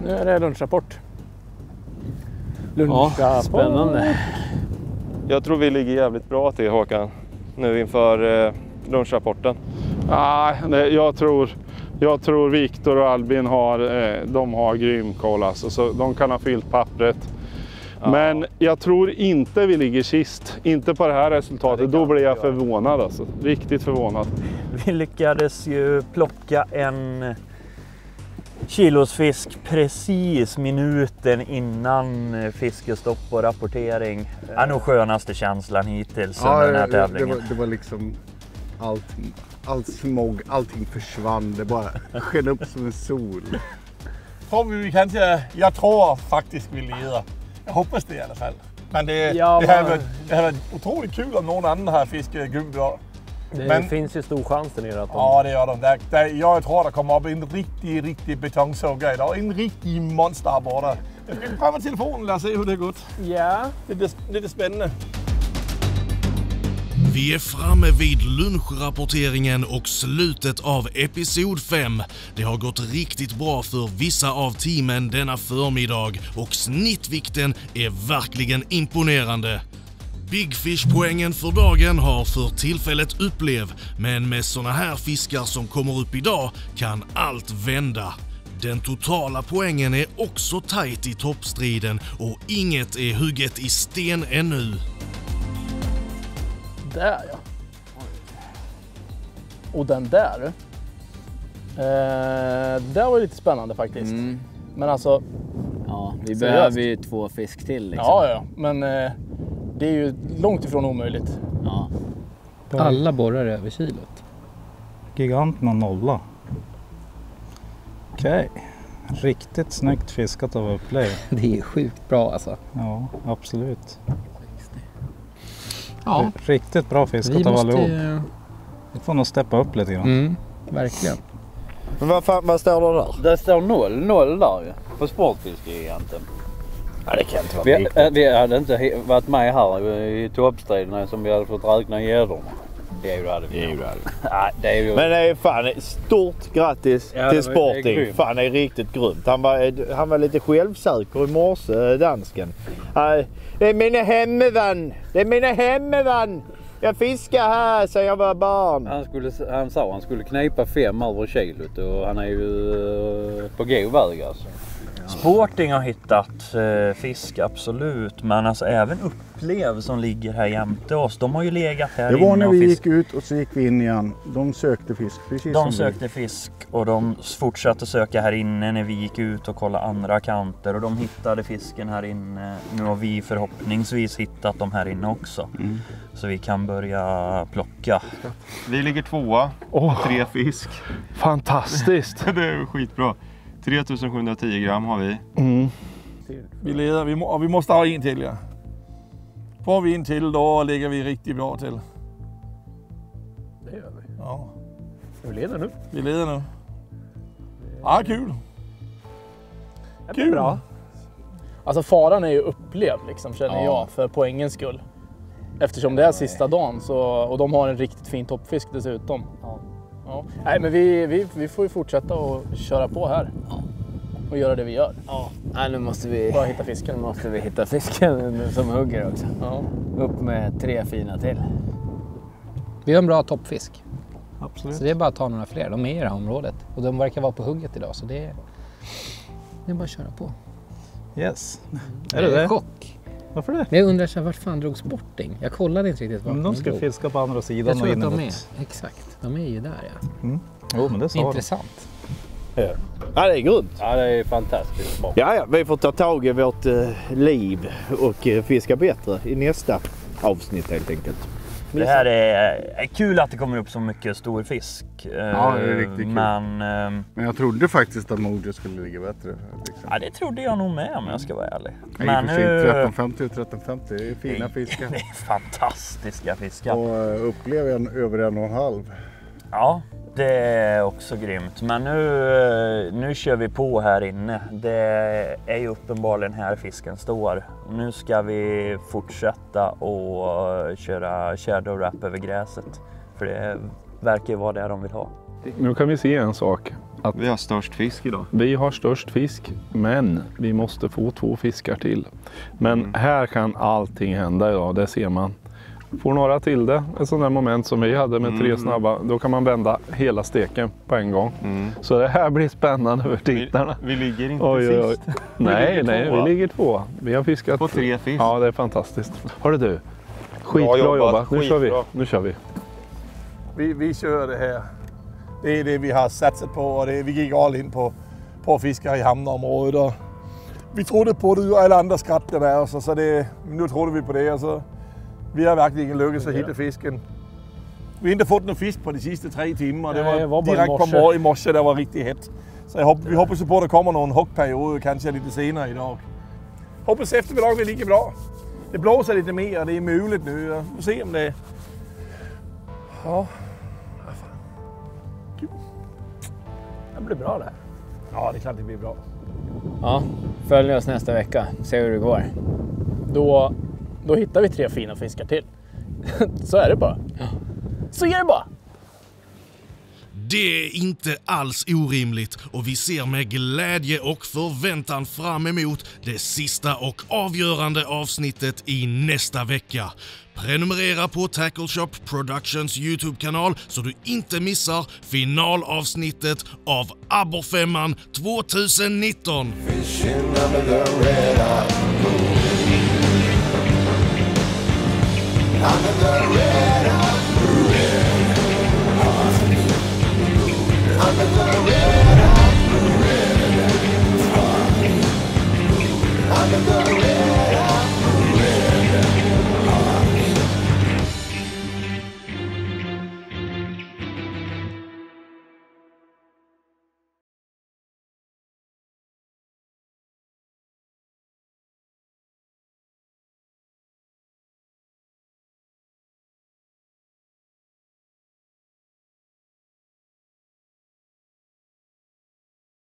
Nu är det lunchrapport. Ja, spännande. Jag tror vi ligger jävligt bra till, Håkan, nu inför lunchrapporten. Jag tror Viktor och Albin har grym koll alltså, så de kan ha fyllt pappret. Ja. Men jag tror inte vi ligger sist. Inte på det här resultatet. Då blir jag förvånad alltså. Riktigt förvånad. Vi lyckades ju plocka en kilosfisk precis minuten innan fiskestopp och rapportering. Det är nog skönaste känslan hittills under den här tävlingen. Det var liksom allt smog, allting försvann. Det bara sken upp som en sol. Jag tror faktiskt vi leder. Jag hoppas det i alla fall. Men det har varit otroligt kul om någon annan har fiskat guld. Det finns ju stor chans där nere att de... Ja, det gör de. Jag tror det kommer upp en riktig betongsågare idag. En riktig monsterabborre. Jag ska pröva telefonen och se hur det går. Ja. Lite spännande. Vi är framme vid lunchrapporteringen och slutet av episod 5. Det har gått riktigt bra för vissa av teamen denna förmiddag och snittvikten är verkligen imponerande. Big Fish-poängen för dagen har för tillfället upplev, men med såna här fiskar som kommer upp idag kan allt vända. Den totala poängen är också tajt i toppstriden och inget är hugget i sten ännu. Där ja. Och den där. Det var lite spännande faktiskt. Men alltså... Ja, vi behöver ju 2 fisk till liksom. Ja, men det är ju långt ifrån omöjligt. Ja. Alla borrar över kilot. Giganten har 0. Okej. Riktigt snyggt fiskat av Upplev. Det är sjukt bra alltså. Ja, absolut. Ja. Riktigt bra fisk att ta allihop. Vi får nog steppa upp lite grann. Verkligen. Men vad står det där? Det står 0-0 där ju. På Sportfiskegiganten. Ja, det kan inte vara riktigt. Vi hade inte varit med här i toppstriden som vi hade fått räkna gäddorna. Det hade vi. Ja, det är ju... Men det är fan stort grattis till Sporting. Fan, det är riktigt grymt. Han var lite självsäker i morse, dansken. Det är mina hemmevan. Det är mina hemmevan. Jag fiskar här så jag var barn. Han sa han skulle knipa 5 över kilot och han är ju på god väg alltså. Sporting har hittat fisk, absolut. Men alltså även Upplev som ligger här jämte oss. De har ju legat här inne. Det var när vi gick ut och så gick vi in igen. De sökte fisk. Precis de sökte fisk och de fortsatte söka här inne när vi gick ut och kollade andra kanter. Och de hittade fisken här inne. Nu har vi förhoppningsvis hittat dem här inne också. Så vi kan börja plocka. Vi ligger 2 på 3 fisk. Fantastiskt! Det är skitbra. 3710 gram har vi. Vi leder, och vi måste ha en till, ja. Får vi en till, då ligger vi riktigt bra till. Det gör vi. Ja. Ska vi leda nu? Vi leder nu. Ja, kul. Det blir bra. Alltså faran är ju upplevd liksom, känner jag, för poängens skull. Eftersom det är sista dagen så, och de har en riktigt fin toppfisk dessutom. Ja. Nej, men vi får ju fortsätta och köra på här. Och göra det vi gör. Ja. Nej, nu måste vi bara hitta fisken. Nu måste vi hitta fisken som hugger också. Ja. Upp med 3 fina till. Vi har en bra toppfisk. Absolut. Så det är bara att ta några fler. De är i det här området. Och de verkar vara på hugget idag. Så det är bara att köra på. Yes. Är det det? Chock. Varför det? Men jag undrar så här, vart fan drog Sporting? Jag kollade inte riktigt vart de ska fiska på andra sidan. Jag tror att de är. Exakt. De är ju där, ja. Jo, men det sa intressant. Ja, det är grymt. Ja, det är fantastiskt bra. Ja, vi får ta tag i vårt liv och fiska bättre i nästa avsnitt helt enkelt. Det här är kul att det kommer upp så mycket stor fisk. Ja, det är riktigt kul. Men jag trodde faktiskt att Mojo skulle ligga bättre. Liksom. Ja, det trodde jag nog med om jag ska vara ärlig. Men nu 1350 och 1350 det är fina fiskar. Det är fantastiska fiskar. Och upplever en över 1,5. Ja, det är också grymt. Men nu kör vi på här inne. Det är ju uppenbarligen här fisken står. Nu ska vi fortsätta och köra shadow wrap över gräset. För det verkar ju vara det de vill ha. Nu kan vi se en sak. Att vi har störst fisk idag. Vi har störst fisk, men vi måste få 2 fiskar till. Men här kan allting hända idag, det ser man. Får några till det, ett sånt där moment som vi hade med 3 snabba, då kan man vända hela steken på en gång. Så det här blir spännande för tittarna. Vi ligger inte sist. Nej, vi ligger 2. Vi har fiskat på 3 fisk. Ja, det är fantastiskt. Hörru du, skitbra jobbat. Nu kör vi. Vi kör det här. Det är det vi har satsat på och vi gick all in på att fiska i hamnområdet. Och vi trodde på det och alla andra skrattade med oss. Så nu trodde vi på det. Och så vi har verkligen lyckats att hitta fisken. Vi har inte fått någon fisk på de sista 3 timmar. Det var direkt på i morse, det var riktigt hett. Så vi hoppas på att det kommer någon hockperiod, kanske lite senare idag. Hoppas eftermiddag blir lika bra. Det blåser lite mer, det är möjligt nu. Vi får se om det... Ja. Det blir bra det. Ja, det är klart det blir bra. Ja, följ oss nästa vecka. Se hur det går. Då hittar vi 3 fina fiskar till. Så är det bara. Ja. Så är det bara. Det är inte alls orimligt och vi ser med glädje och förväntan fram emot det sista och avgörande avsnittet i nästa vecka. Prenumerera på Tackle Shop Productions YouTube-kanal så du inte missar finalavsnittet av Abborrfemman 2019.